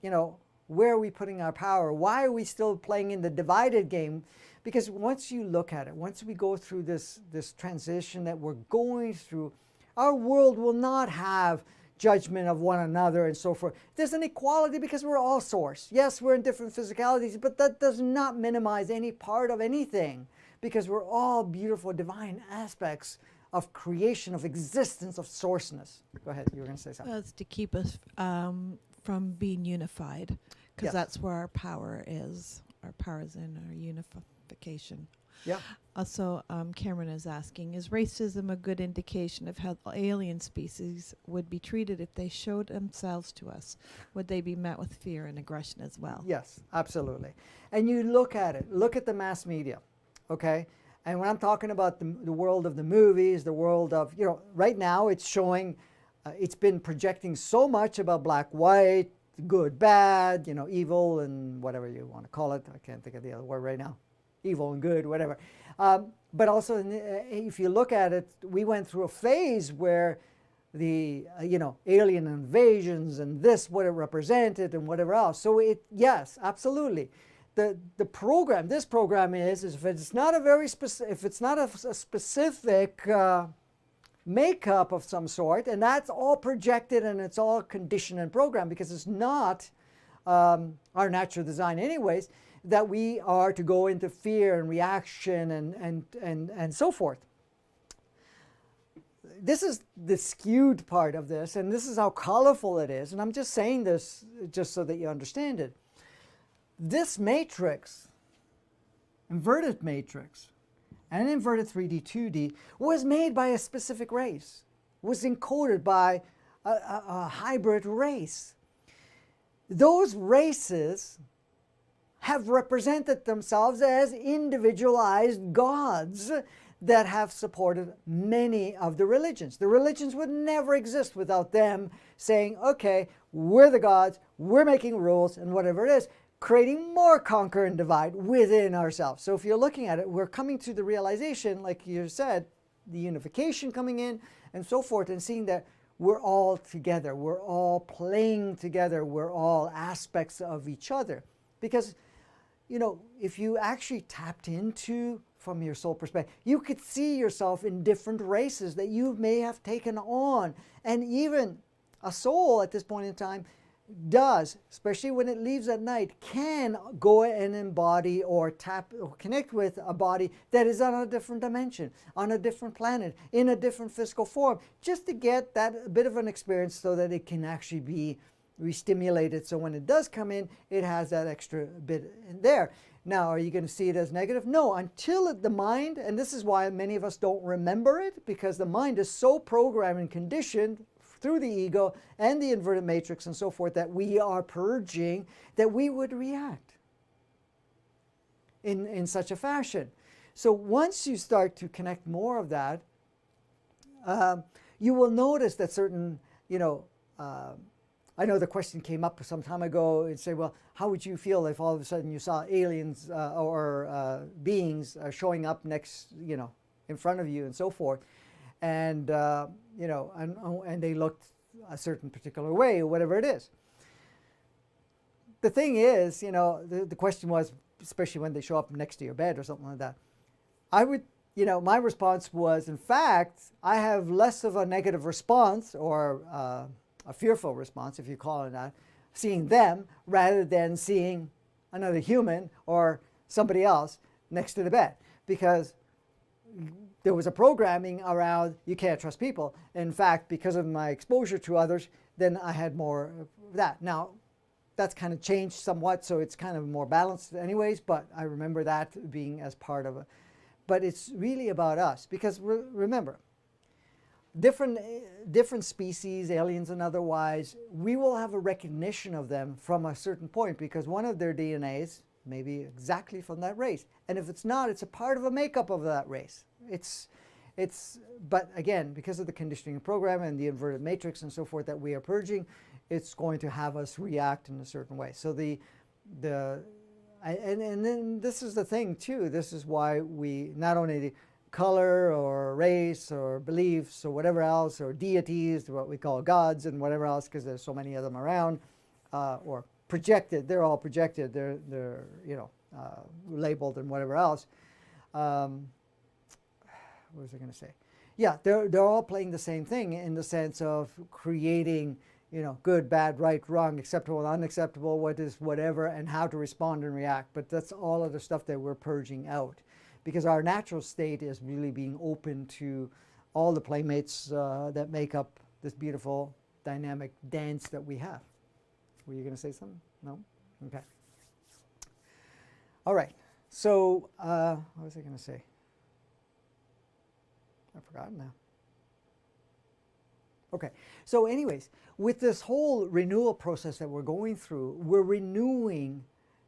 where are we putting our power? Why are we still playing in the divided game? Because once you look at it, once we go through this transition that we're going through, our world will not have judgment of one another and so forth. There's an equality because we're all source. Yes, we're in different physicalities, but that does not minimize any part of anything, because we're all beautiful divine aspects of creation, of existence, of sourceness. Go ahead, you were going to say something. Well, it's to keep us from being unified, because Yes. that's where our power is. Our power is in our unification. Yeah. Also, Cameron is asking, is racism a good indication of how alien species would be treated if they showed themselves to us? Would they be met with fear and aggression as well? Yes, absolutely. And you look at it, look at the mass media, okay? And when I'm talking about the world of the movies, the world of, right now it's showing, it's been projecting so much about black, white, good, bad, evil, and whatever you want to call it. I can't think of the other word right now. Evil and good, whatever. But also, if you look at it, we went through a phase where the, alien invasions and what it represented and whatever else. So yes, absolutely. The program, this program is if it's not a very specific, if it's not a specific makeup of some sort, and that's all projected and it's all conditioned and programmed, because it's not our natural design anyways, that we are to go into fear and reaction and so forth. This is the skewed part of this, and this is how colorful it is, and I'm just saying this just so that you understand it. This matrix, inverted matrix, and inverted 3D, 2D, was made by a specific race, was encoded by a hybrid race. Those races have represented themselves as individualized gods that have supported many of the religions. The religions would never exist without them saying, okay, we're the gods, we're making rules, and whatever it is, creating more conquer and divide within ourselves. So if you're looking at it, we're coming to the realization, like you said, the unification coming in and so forth, and seeing that we're all together. We're all playing together. We're all aspects of each other. Because, you know, if you actually tapped into, from your soul perspective, you could see yourself in different races that you may have taken on. And even a soul at this point in time does, especially when it leaves at night, can go and embody or tap or connect with a body that is on a different dimension, on a different planet, in a different physical form, just to get that bit of an experience so that it can actually be re-stimulated. So when it does come in, it has that extra bit in there. Now, are you going to see it as negative? No, until the mind, and this is why many of us don't remember it, because the mind is so programmed and conditioned through the ego and the inverted matrix and so forth that we are purging, that we would react in such a fashion. So once you start to connect more of that, you will notice that certain, I know the question came up some time ago and say, well, how would you feel if all of a sudden you saw aliens or beings showing up next, in front of you and so forth, and and they looked a certain particular way or whatever it is. The thing is, the question was, especially when they show up next to your bed or something like that, I would, my response was, in fact, I have less of a negative response or a fearful response, if you call it that, seeing them rather than seeing another human or somebody else next to the bed, because there was a programming around you can't trust people. In fact, because of my exposure to others, then I had more of that. Now, that's kind of changed somewhat, so it's kind of more balanced anyways, but I remember that being as part of it. But it's really about us, because remember, different species, aliens and otherwise, we will have a recognition of them from a certain point, because one of their DNAs may be exactly from that race. And if it's not, it's a part of a makeup of that race. But again, because of the conditioning program and the inverted matrix and so forth that we are purging, it's going to have us react in a certain way. So and then this is the thing too. This is why we not only the color or race or beliefs or whatever else, or deities, what we call gods and whatever else, because there's so many of them around, or projected. They're all projected. They're labeled and whatever else. What was I going to say? Yeah, they're all playing the same thing in the sense of creating, good, bad, right, wrong, acceptable, unacceptable, what is whatever, and how to respond and react. But that's all of the stuff that we're purging out, because our natural state is really being open to all the playmates that make up this beautiful dynamic dance that we have. Were you going to say something? No? Okay. All right. So what was I going to say? I've forgotten now. Okay. So anyways, with this whole renewal process that we're going through, we're renewing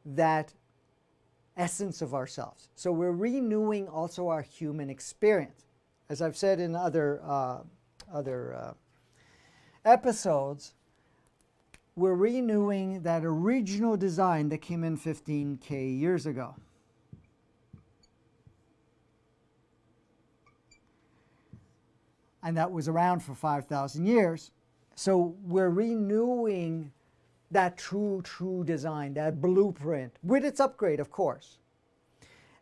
that essence of ourselves. So we're renewing also our human experience. As I've said in other episodes, we're renewing that original design that came in 15K years ago. And that was around for 5,000 years. So we're renewing that true design, that blueprint, with its upgrade, of course.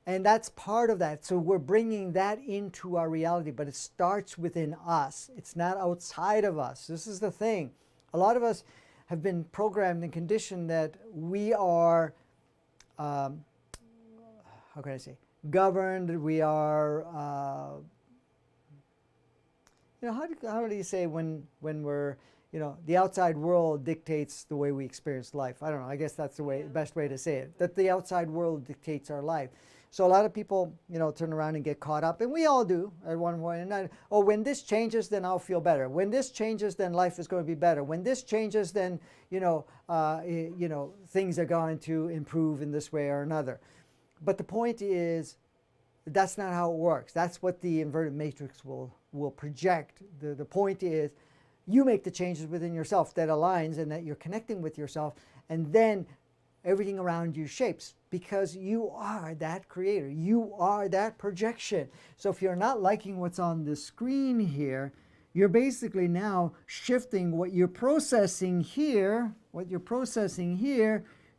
And that's part of that. So we're bringing that into our reality, but it starts within us. It's not outside of us. This is the thing. A lot of us have been programmed and conditioned that we are, how can I say, governed. We are, how do you say when we're, the outside world dictates the way we experience life. I don't know. I guess that's the best way to say it. That the outside world dictates our life. So a lot of people, turn around and get caught up, and we all do at one point. And when this changes, then I'll feel better. When this changes, then life is going to be better. When this changes, then things are going to improve in this way or another. But the point is, that's not how it works. That's what the inverted matrix will project. The point is, you make the changes within yourself that aligns and that you're connecting with yourself, and then everything around you shapes, because you are that creator. You are that projection. So if you're not liking what's on the screen here, you're basically now shifting what you're processing here,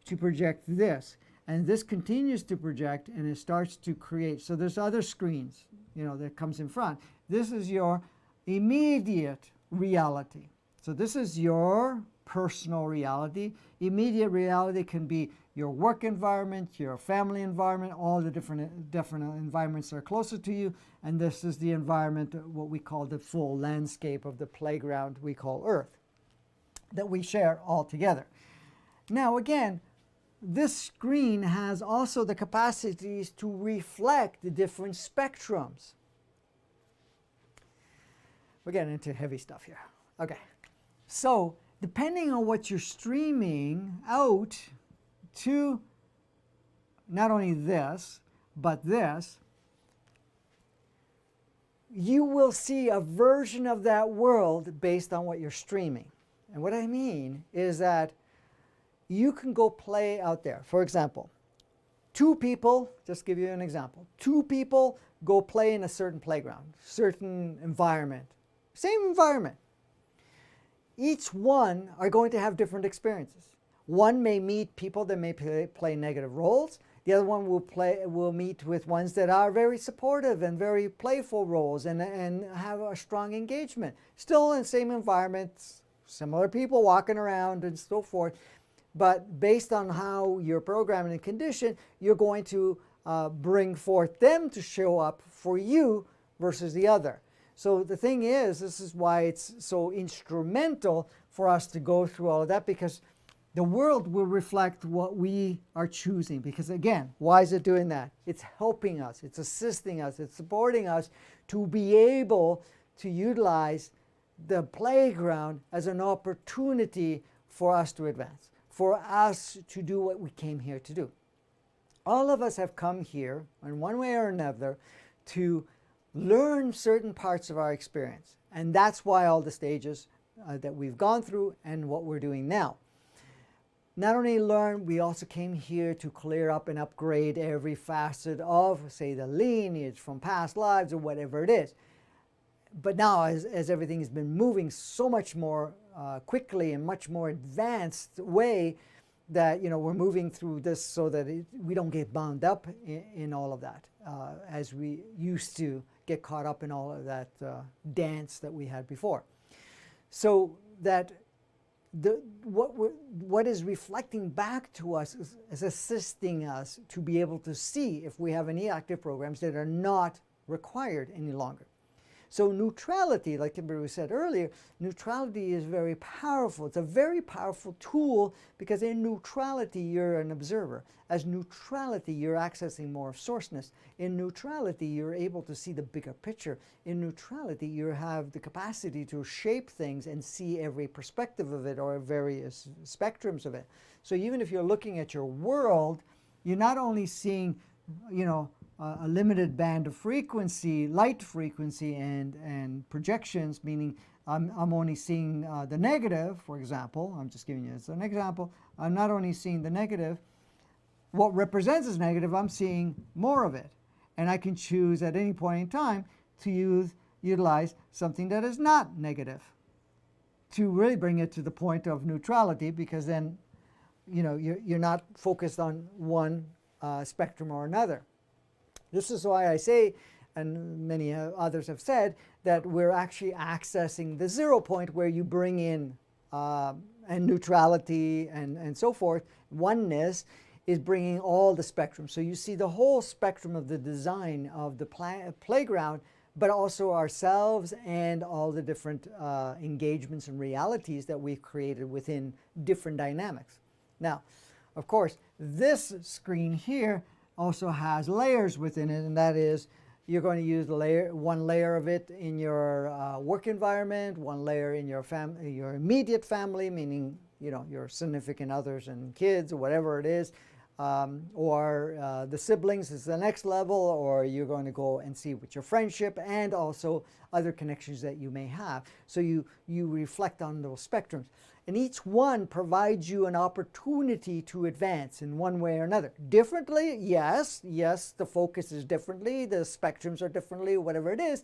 to project this. And this continues to project and it starts to create. So there's other screens, that comes in front. This is your immediate reality. So this is your personal reality. Immediate reality can be your work environment, your family environment, all the different environments that are closer to you. And this is the environment, what we call the full landscape of the playground we call Earth, that we share all together. Now again, this screen has also the capacities to reflect the different spectrums. We're getting into heavy stuff here. Okay. So depending on what you're streaming out to not only this, but this, you will see a version of that world based on what you're streaming. And what I mean is that you can go play out there. For example, two people, just give you an example, two people go play in a certain playground, certain environment, same environment. Each one are going to have different experiences. One may meet people that may play negative roles. The other one will meet with ones that are very supportive and very playful roles and have a strong engagement. Still in the same environment, similar people walking around and so forth. But based on how you're programmed and conditioned, you're going to bring forth them to show up for you versus the other. So the thing is, this is why it's so instrumental for us to go through all of that, because the world will reflect what we are choosing. Because again, why is it doing that? It's helping us, it's assisting us, it's supporting us to be able to utilize the playground as an opportunity for us to advance, for us to do what we came here to do. All of us have come here in one way or another to learn certain parts of our experience. And that's why all the stages that we've gone through and what we're doing now. Not only learn, we also came here to clear up and upgrade every facet of, say, the lineage from past lives or whatever it is. But now, as everything has been moving so much more quickly and much more advanced way, that we're moving through this so that we don't get bound up in all of that, as we used to get caught up in all of that dance that we had before. So that what is reflecting back to us is assisting us to be able to see if we have any active programs that are not required any longer. So neutrality, like Kimberly said earlier, neutrality is very powerful. It's a very powerful tool because in neutrality, you're an observer. As neutrality, you're accessing more of sourceness. In neutrality, you're able to see the bigger picture. In neutrality, you have the capacity to shape things and see every perspective of it or various spectrums of it. So even if you're looking at your world, you're not only seeing, a limited band of frequency, light frequency, and projections, meaning I'm only seeing the negative, for example. I'm just giving you as an example. I'm not only seeing the negative, what represents as negative, I'm seeing more of it. And I can choose at any point in time to utilize something that is not negative to really bring it to the point of neutrality, because then you're not focused on one spectrum or another. This is why I say, and many others have said, that we're actually accessing the 0 point where you bring in and neutrality and so forth. Oneness is bringing all the spectrum. So you see the whole spectrum of the design of the playground, but also ourselves and all the different engagements and realities that we've created within different dynamics. Now, of course, this screen here also has layers within it, and that is you're going to use one layer of it in your work environment, one layer in your immediate family, meaning your significant others and kids or whatever it is, or the siblings is the next level, or you're going to go and see with your friendship and also other connections that you may have. So you reflect on those spectrums. And each one provides you an opportunity to advance in one way or another. Differently, yes, the focus is differently, the spectrums are differently, whatever it is.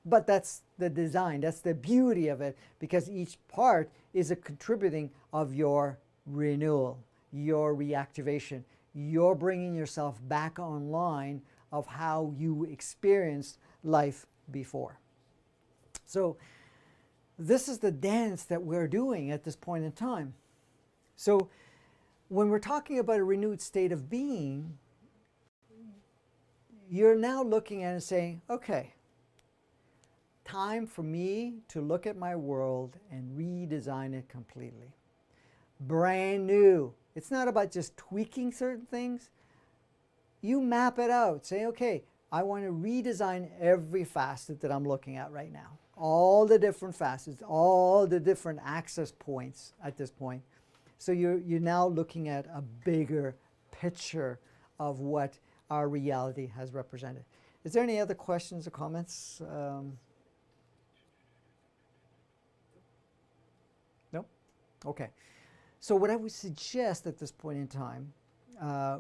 But that's the design, that's the beauty of it, because each part is a contributing of your renewal, your reactivation. You're bringing yourself back online of how you experienced life before. So this is the dance that we're doing at this point in time. So when we're talking about a renewed state of being, you're now looking at it and saying, okay, time for me to look at my world and redesign it completely. Brand new. It's not about just tweaking certain things. You map it out. Say, okay, I want to redesign every facet that I'm looking at right now. All the different facets, all the different access points at this point. So you're now looking at a bigger picture of what our reality has represented. Is there any other questions or comments? No? Okay. So what I would suggest at this point in time,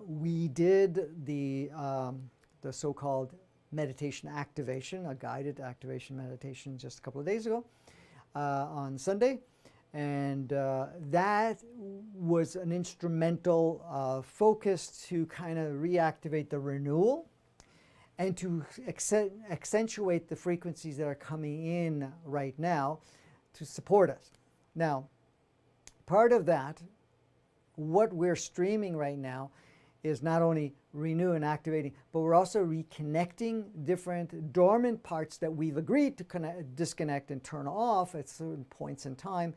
we did the so-called meditation activation, a guided activation meditation just a couple of days ago on Sunday. And that was an instrumental focus to kind of reactivate the renewal and to accentuate the frequencies that are coming in right now to support us. Now, part of that, what we're streaming right now is not only renew and activating, but we're also reconnecting different dormant parts that we've agreed to disconnect and turn off at certain points in time.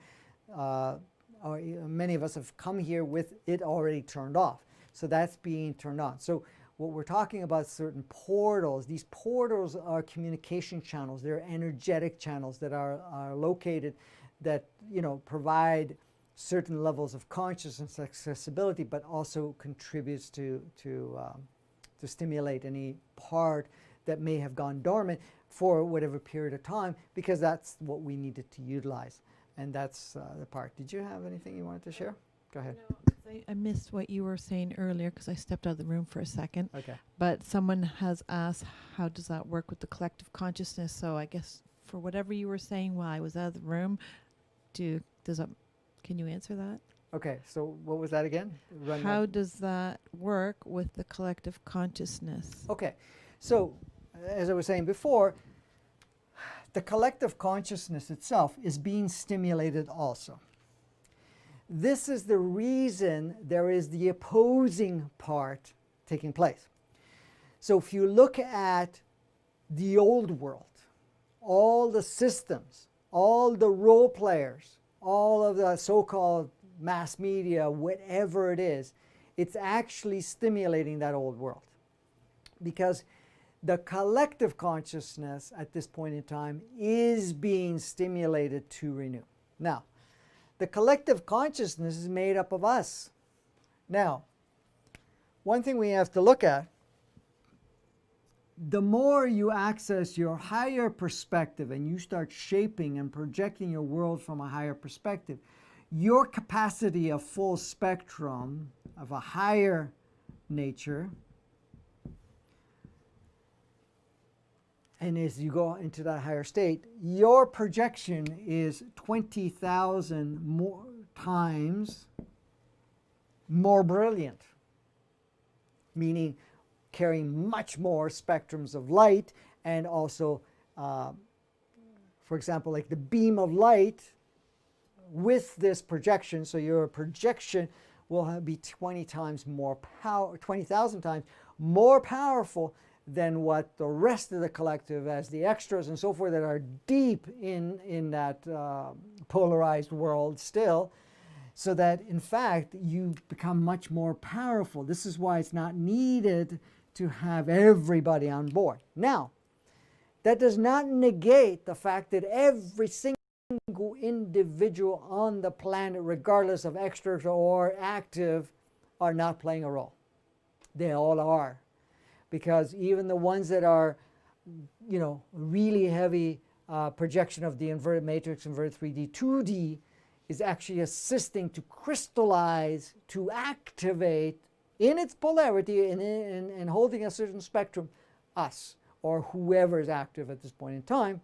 Many of us have come here with it already turned off. So that's being turned on. So what we're talking about, certain portals, these portals are communication channels. They're energetic channels that are located that, you know, provide certain levels of consciousness accessibility, but also contributes to stimulate any part that may have gone dormant for whatever period of time, because that's what we needed to utilize. And that's the part. Did you have anything you wanted to share? Go ahead. No, I missed what you were saying earlier because I stepped out of the room for a second. Okay. But someone has asked, how does that work with the collective consciousness? So I guess for whatever you were saying while I was out of the room, can you answer that? Okay, so what was that again? How does that work with the collective consciousness? Okay, so as I was saying before, the collective consciousness itself is being stimulated also. This is the reason there is the opposing part taking place. So if you look at the old world, all the systems, all the role players, all of the so-called mass media, whatever it is, it's actually stimulating that old world. Because the collective consciousness at this point in time is being stimulated to renew. Now, the collective consciousness is made up of us. Now, one thing we have to look at, the more you access your higher perspective and you start shaping and projecting your world from a higher perspective, your capacity of full spectrum of a higher nature, and as you go into that higher state, your projection is 20,000 more times more brilliant, meaning carrying much more spectrums of light, and also, for example, like the beam of light with this projection, so your projection will be 20 times more power, 20,000 times more powerful than what the rest of the collective, as the extras and so forth that are deep in that polarized world still, so that in fact you become much more powerful. This is why it's not needed to have everybody on board. Now, that does not negate the fact that every single individual on the planet, regardless of extras or active, are not playing a role. They all are. Because even the ones that are, you know, really heavy projection of the inverted matrix, inverted 3D, 2D, is actually assisting to crystallize, to activate in its polarity and holding a certain spectrum, us, or whoever is active at this point in time,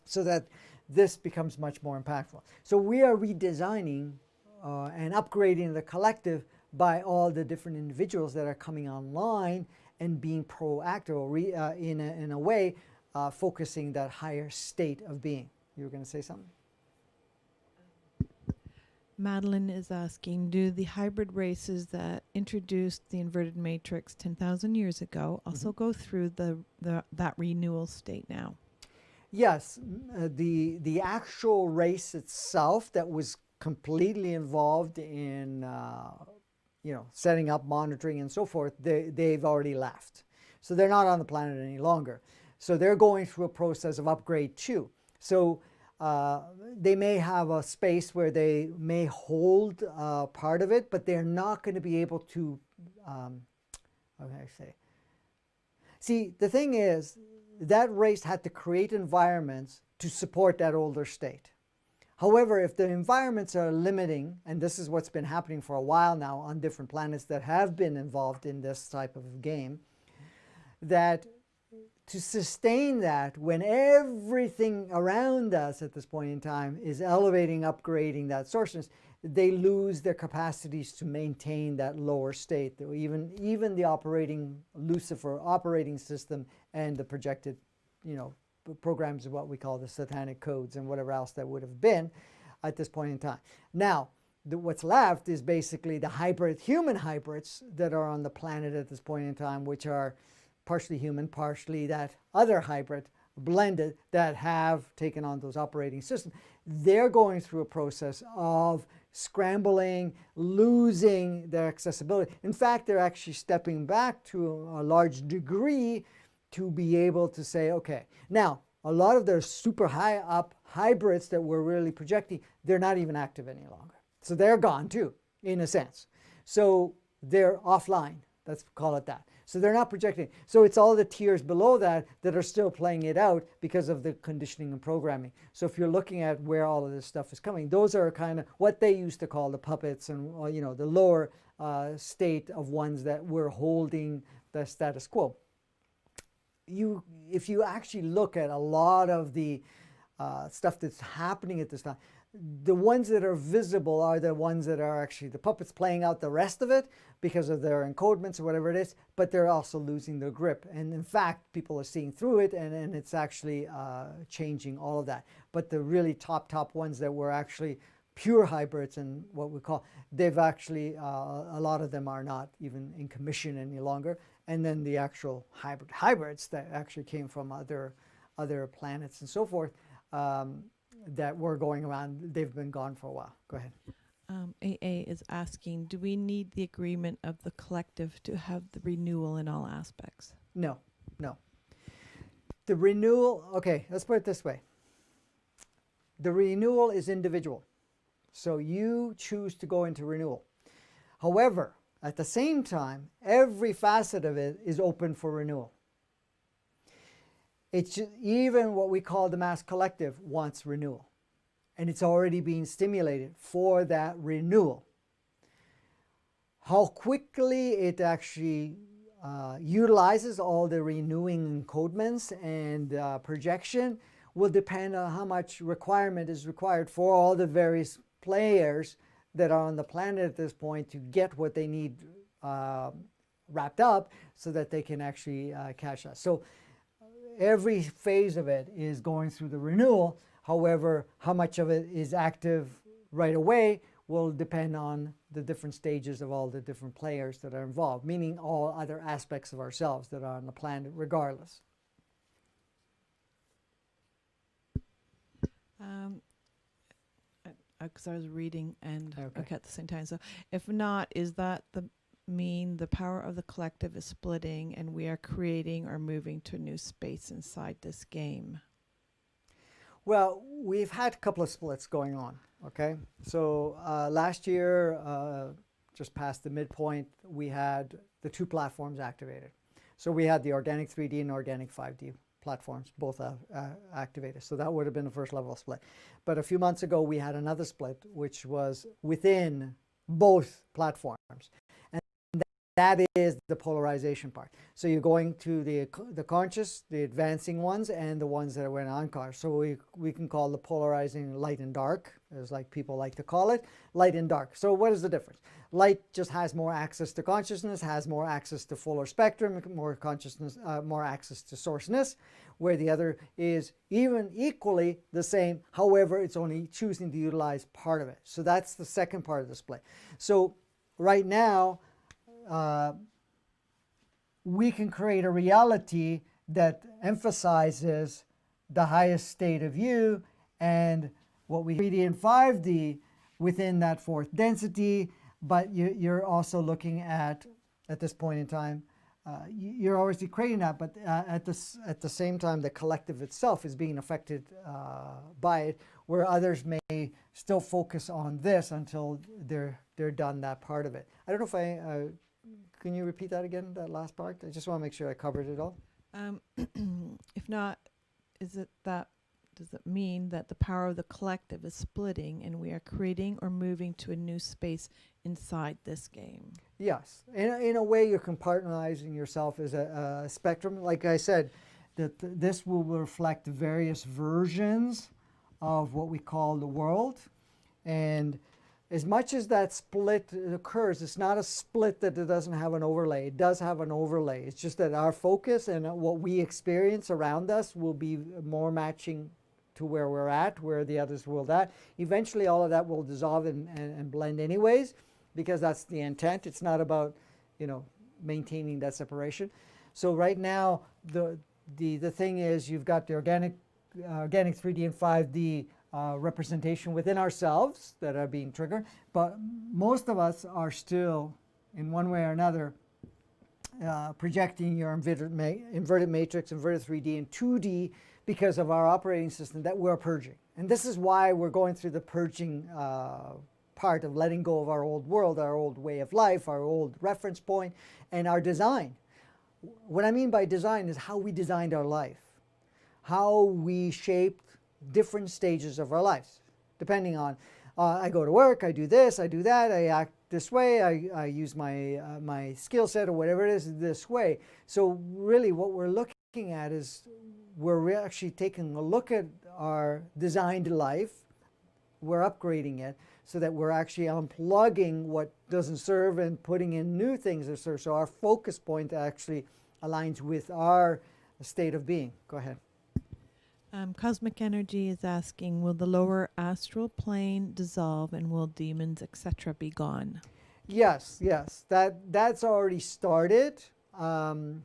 so that this becomes much more impactful. So we are redesigning and upgrading the collective by all the different individuals that are coming online and being proactive or in a way focusing that higher state of being. You were going to say something? Madeline is asking, do the hybrid races that introduced the inverted matrix 10,000 years ago also go through that renewal state now? Yes, the actual race itself that was completely involved in setting up, monitoring, and so forth, they've already left. So they're not on the planet any longer. So they're going through a process of upgrade too. So they may have a space where they may hold part of it, but they're not going to be able to, how can I say? See, the thing is, that race had to create environments to support that older state. However, if the environments are limiting, and this is what's been happening for a while now on different planets that have been involved in this type of game, that to sustain that when everything around us at this point in time is elevating, upgrading that sources, they lose their capacities to maintain that lower state. Even the operating Lucifer operating system and the projected, programs of what we call the satanic codes and whatever else that would have been at this point in time. Now, what's left is basically the human hybrids that are on the planet at this point in time, which are partially human, partially that other hybrid blended that have taken on those operating systems. They're going through a process of scrambling, losing their accessibility. In fact, they're actually stepping back to a large degree to be able to say, okay, now a lot of their super high up hybrids that we're really projecting, they're not even active any longer. So they're gone too, in a sense. So they're offline, let's call it that. So they're not projecting. So it's all the tiers below that are still playing it out because of the conditioning and programming. So if you're looking at where all of this stuff is coming, those are kind of what they used to call the puppets and the lower state of ones that were holding the status quo. If you actually look at a lot of the stuff that's happening at this time, the ones that are visible are the ones that are actually the puppets playing out the rest of it because of their encodements or whatever it is, but they're also losing their grip. And in fact, people are seeing through it, and it's actually changing all of that. But the really top ones that were actually pure hybrids and what we call, they've actually, a lot of them are not even in commission any longer. And then the actual hybrids that actually came from other planets and so forth, that were going around, they've been gone for a while. Go ahead. AA is asking, do we need the agreement of the collective to have the renewal in all aspects? No. The renewal, okay, let's put it this way. The renewal is individual. So you choose to go into renewal. However, at the same time, every facet of it is open for renewal. It's even what we call the mass collective wants renewal. And it's already being stimulated for that renewal. How quickly it actually utilizes all the renewing encodements and projection will depend on how much requirement is required for all the various players that are on the planet at this point to get what they need wrapped up so that they can actually cash us. So every phase of it is going through the renewal. However, how much of it is active right away will depend on the different stages of all the different players that are involved, meaning all other aspects of ourselves that are on the planet regardless. Because I was reading and Okay. okay at the same time. So if not, is that the power of the collective is splitting and we are creating or moving to a new space inside this game? Well, we've had a couple of splits going on, okay? So last year, just past the midpoint, we had the two platforms activated. So we had the organic 3D and organic 5D platforms, both activated. So that would have been the first level split. But a few months ago, we had another split, which was within both platforms. And that is the polarization part. So you're going to the conscious, the advancing ones, and the ones that went unconscious. So we can call the polarizing light and dark, as like people like to call it, light and dark. So what is the difference? Light just has more access to consciousness, has more access to fuller spectrum, more consciousness, more access to sourceness, where the other is even equally the same. However, it's only choosing to utilize part of it. So that's the second part of the display. So right now, we can create a reality that emphasizes the highest state of you and what we 3D and 5D within that fourth density, but you're also looking at this point in time, you're obviously creating that, but at the same time, the collective itself is being affected by it, where others may still focus on this until they're done that part of it. I don't know if I can you repeat that again, that last part? I just want to make sure I covered it all. If not, does it mean that the power of the collective is splitting and we are creating or moving to a new space inside this game? Yes. In a way, you're compartmentalizing yourself as a spectrum. Like I said, that this will reflect various versions of what we call the world. And as much as that split occurs, it's not a split that it doesn't have an overlay. It does have an overlay. It's just that our focus and what we experience around us will be more matching to where we're at, where the others will that. Eventually, all of that will dissolve and blend anyways, because that's the intent. It's not about, maintaining that separation. So right now, the thing is, you've got the organic 3D and 5D representation within ourselves that are being triggered, but most of us are still, in one way or another, projecting your inverted matrix, inverted 3D and 2D because of our operating system that we're purging. And this is why we're going through the purging part of letting go of our old world, our old way of life, our old reference point, and our design. What I mean by design is how we designed our life, how we shaped different stages of our lives, depending on, I go to work, I do this, I do that, I act this way, I use my skill set or whatever it is this way. So really what we're looking at is we're actually taking a look at our designed life, we're upgrading it so that we're actually unplugging what doesn't serve and putting in new things that serve. So our focus point actually aligns with our state of being. Go ahead. Cosmic Energy is asking, will the lower astral plane dissolve and will demons, etc., be gone? Yes, that's already started. And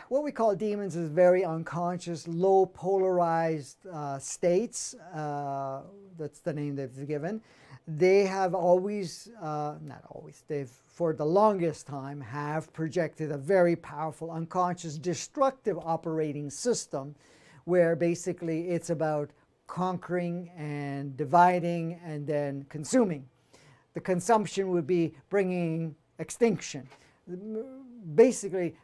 what we call demons is very unconscious, low polarized states. That's the name they've given. They have always, not always, they've for the longest time have projected a very powerful, unconscious, destructive operating system where basically it's about conquering and dividing and then consuming. The consumption would be bringing extinction. Basically,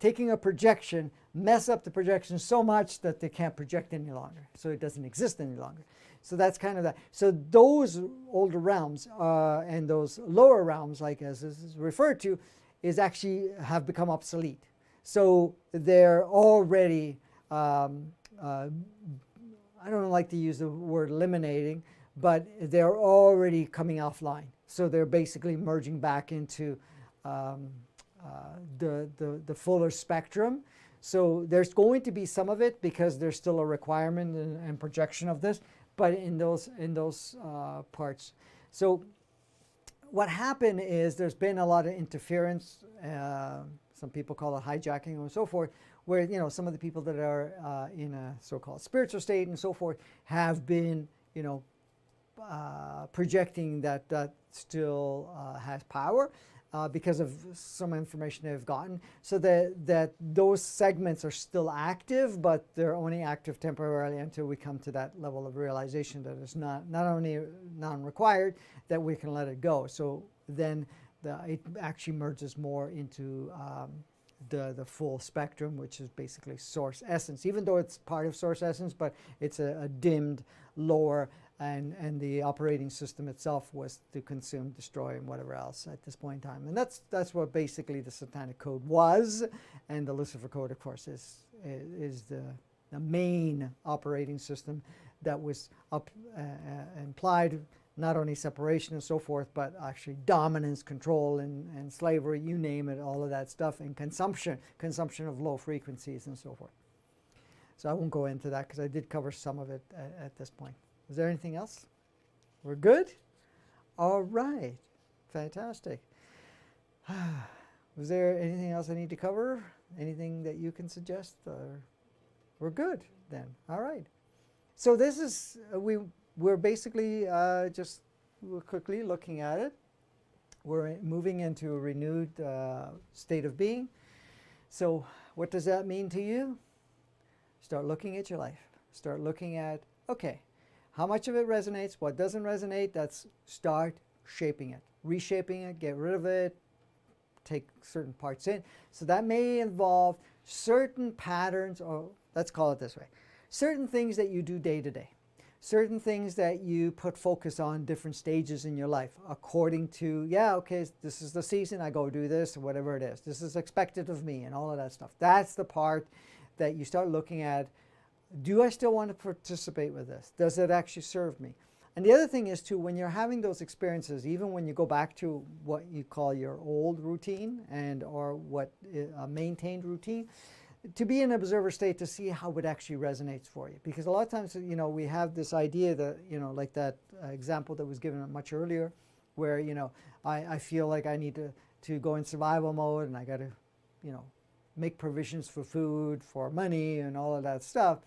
taking a projection, mess up the projection so much that they can't project any longer, so it doesn't exist any longer. So that's kind of that. So those older realms and those lower realms, like as this is referred to, is actually have become obsolete. So they're already, I don't like to use the word eliminating, but they're already coming offline. So they're basically merging back into the fuller spectrum. So there's going to be some of it because there's still a requirement and projection of this, but in those parts. So what happened is there's been a lot of interference. Some people call it hijacking and so forth, where some of the people that are in a so-called spiritual state and so forth have been projecting that still has power. Because of some information they've gotten, so that those segments are still active, but they're only active temporarily until we come to that level of realization that it's not only non-required, that we can let it go. So then it actually merges more into the full spectrum, which is basically source essence, even though it's part of source essence, but it's a dimmed lower, and the operating system itself was to consume, destroy, and whatever else at this point in time. And that's what basically the Satanic Code was, and the Lucifer Code, of course, is the main operating system that was implied not only separation and so forth, but actually dominance, control, and slavery, you name it, all of that stuff, and consumption of low frequencies and so forth. So I won't go into that because I did cover some of it at this point. Is there anything else? We're good? All right. Fantastic. Was there anything else I need to cover? Anything that you can suggest? We're good then. All right. So this is, we're basically just quickly looking at it. We're moving into a renewed state of being. So what does that mean to you? Start looking at your life. Start looking at, okay, how much of it resonates, what doesn't resonate, that's start shaping it, reshaping it, get rid of it, take certain parts in. So that may involve certain patterns, or let's call it this way, certain things that you do day to day, certain things that you put focus on different stages in your life according to, yeah, okay, this is the season, I go do this, or whatever it is. This is expected of me and all of that stuff. That's the part that you start looking at. Do I still want to participate with this? Does it actually serve me? And the other thing is too, when you're having those experiences, even when you go back to what you call your old routine and or what a maintained routine, to be in an observer state to see how it actually resonates for you. Because a lot of times, you know, we have this idea that, you know, like that example that was given much earlier, where, you know, I feel like I need to go in survival mode and I got to, you know, make provisions for food, for money, and all of that stuff.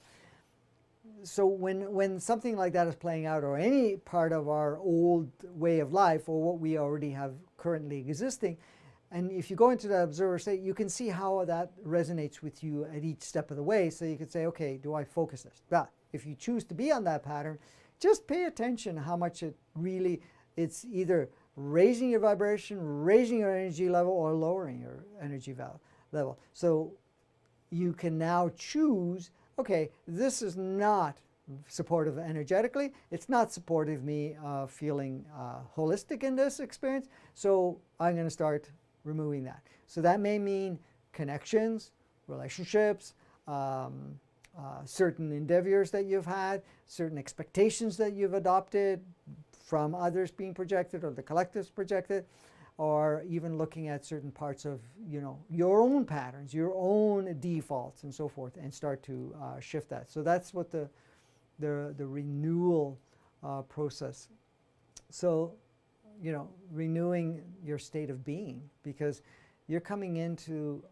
So when something like that is playing out, or any part of our old way of life, or what we already have currently existing, and if you go into that observer state, you can see how that resonates with you at each step of the way. So you could say, okay, do I focus this? But if you choose to be on that pattern, just pay attention how much it really, it's either raising your vibration, raising your energy level, or lowering your energy level. So you can now choose, okay, this is not supportive energetically. It's not supportive of me feeling holistic in this experience. So I'm going to start removing that. So that may mean connections, relationships, certain endeavors that you've had, certain expectations that you've adopted from others being projected or the collective's projected, or even looking at certain parts of, you know, your own patterns, your own defaults and so forth, and start to shift that. So that's what the renewal process. So, you know, renewing your state of being, because you're coming into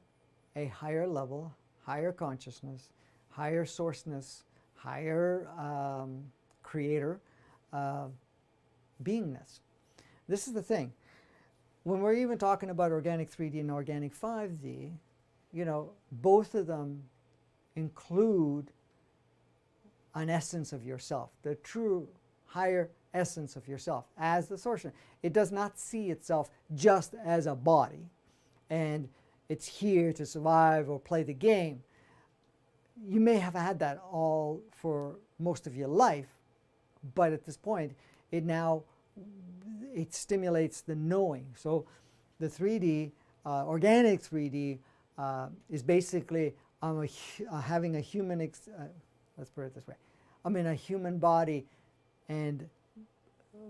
a higher level, higher consciousness, higher sourceness, higher creator beingness. This is the thing. When we're even talking about organic 3D and organic 5D, you know, both of them include an essence of yourself, the true higher essence of yourself as the source. It does not see itself just as a body and it's here to survive or play the game. You may have had that all for most of your life, but at this point, it stimulates the knowing. So the 3D, organic 3D, is basically having a human, let's put it this way, I'm in a human body and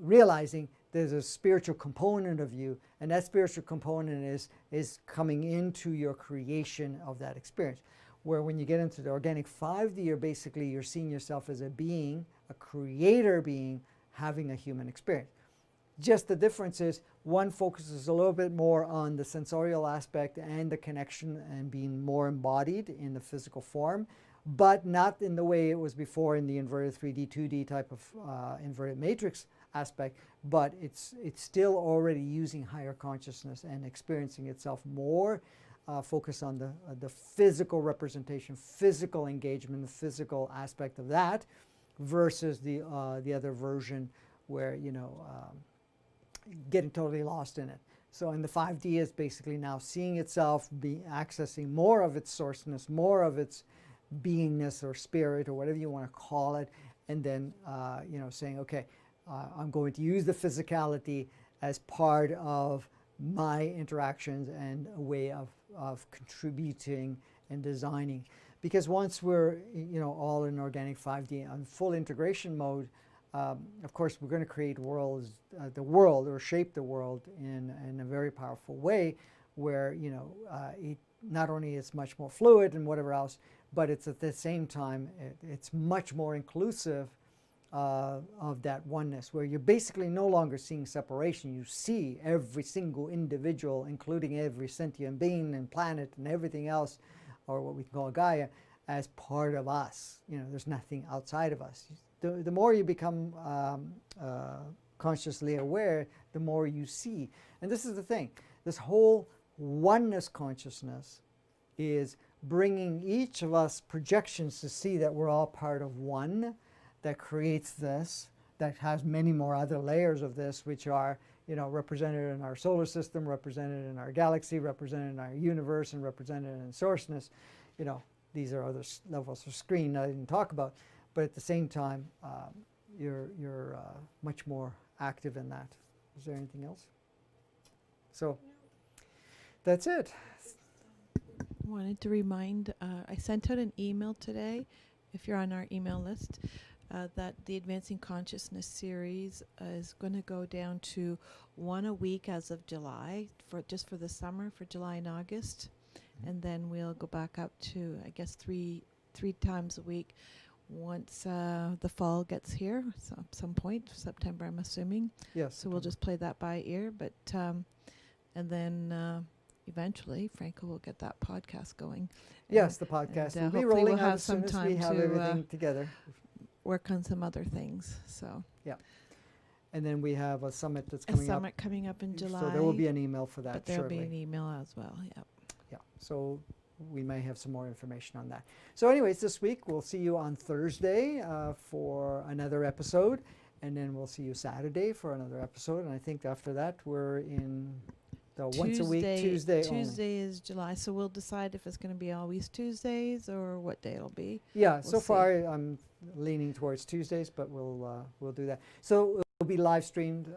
realizing there's a spiritual component of you, and that spiritual component is coming into your creation of that experience. Where when you get into the organic 5D, you're seeing yourself as a being, a creator being, having a human experience. Just the difference is one focuses a little bit more on the sensorial aspect and the connection and being more embodied in the physical form, but not in the way it was before in the inverted 3D, 2D type of inverted matrix aspect, but it's still already using higher consciousness and experiencing itself more focus on the physical representation, physical engagement, the physical aspect of that, versus the other version where, you know, getting totally lost in it. So in the 5D is basically now seeing itself, accessing more of its sourceness, more of its beingness or spirit or whatever you want to call it, and then saying, okay, I'm going to use the physicality as part of my interactions and a way of contributing and designing. Because once we're all in organic 5D on full integration mode, of course we're going to create worlds, the world, or shape the world in a very powerful way, where it not only is much more fluid and whatever else, but it's at the same time it's much more inclusive of that oneness, where you're basically no longer seeing separation. You see every single individual, including every sentient being and planet and everything else, or what we call Gaia, as part of us. There's nothing outside of us. The more you become consciously aware, the more you see. And this is the thing. This whole oneness consciousness is bringing each of us projections to see that we're all part of one, that creates this, that has many more other layers of this, which are represented in our solar system, represented in our galaxy, represented in our universe, and represented in sourceness. These are other levels of screen I didn't talk about, but at the same time, you're much more active in that. Is there anything else? So that's it. Wanted to remind, I sent out an email today, if you're on our email list, that the Advancing Consciousness series is going to go down to 1 a week as of July, just for the summer, for July and August. And then we'll go back up to, I guess, three times a week once the fall gets here, so at some point, September, I'm assuming. Yes. So we'll just play that by ear. But and then eventually, Franco will get that podcast going. Yes, the podcast will be rolling out as soon as we have everything together. Work on some other things. So yeah, and then we have a summit that's coming up. A summit coming up in July. So there will be an email for that. But there will be an email as well. Yeah. Yeah. So we may have some more information on that. So anyways, this week we'll see you on Thursday for another episode, and then we'll see you Saturday for another episode. And I think after that we're in the once a week Tuesday only. Tuesday is July, so we'll decide if it's going to be always Tuesdays or what day it'll be. Yeah. We'll so far I'm leaning towards Tuesdays, but we'll do that. So it'll be live streamed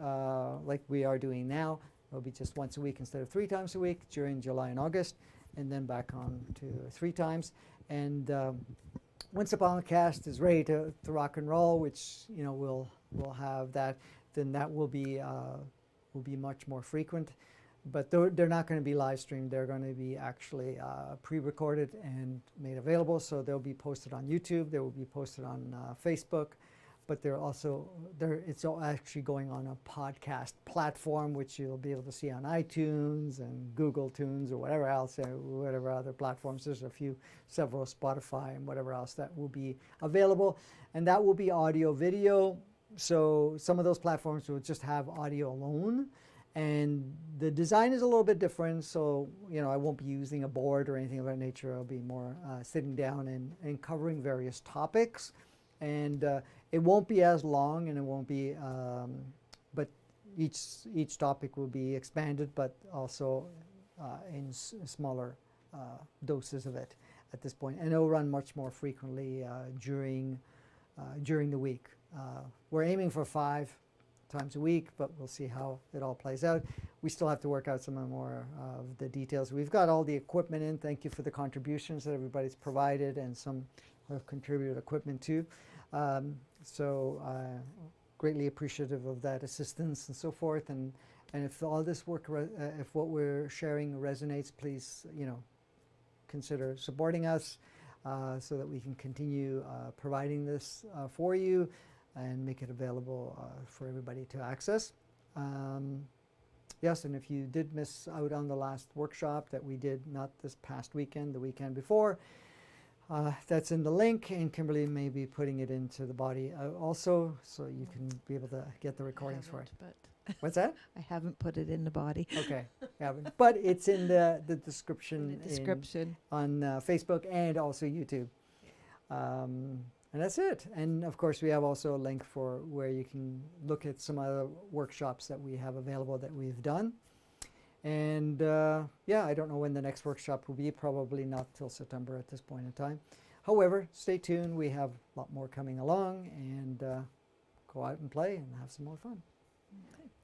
like we are doing now. It'll be just once a week instead of 3 times a week during July and August, and then back on to 3 times. And once the podcast is ready to rock and roll, which we'll have that, then that will be much more frequent. But they're not going to be live streamed. They're going to be actually pre-recorded and made available. So they'll be posted on YouTube. They will be posted on Facebook. But it's all actually going on a podcast platform, which you'll be able to see on iTunes and Google Tunes or whatever else, whatever other platforms. There's several Spotify and whatever else that will be available. And that will be audio, video. So some of those platforms will just have audio alone. And the design is a little bit different, so I won't be using a board or anything of that nature. I'll be more sitting down and covering various topics, and it won't be as long, and it won't be, but each topic will be expanded, but also in smaller doses of it at this point, and it'll run much more frequently during the week. We're aiming for 5 times a week, but we'll see how it all plays out. We still have to work out some more of the details. We've got all the equipment in. Thank you for the contributions that everybody's provided, and some have contributed equipment too. So greatly appreciative of that assistance and so forth. And if all this work, if what we're sharing resonates, please consider supporting us so that we can continue providing this for you and make it available for everybody to access. Yes, and if you did miss out on the last workshop that we did, not this past weekend, the weekend before, that's in the link, and Kimberly may be putting it into the body also, so you can be able to get the recordings for it. But What's that? I haven't put it in the body. Okay, yeah, but it's in the description, on Facebook and also YouTube. And that's it. And of course, we have also a link for where you can look at some other workshops that we have available that we've done. And yeah, I don't know when the next workshop will be, probably not till September at this point in time. However, stay tuned, we have a lot more coming along, and go out and play and have some more fun.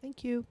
Thank you.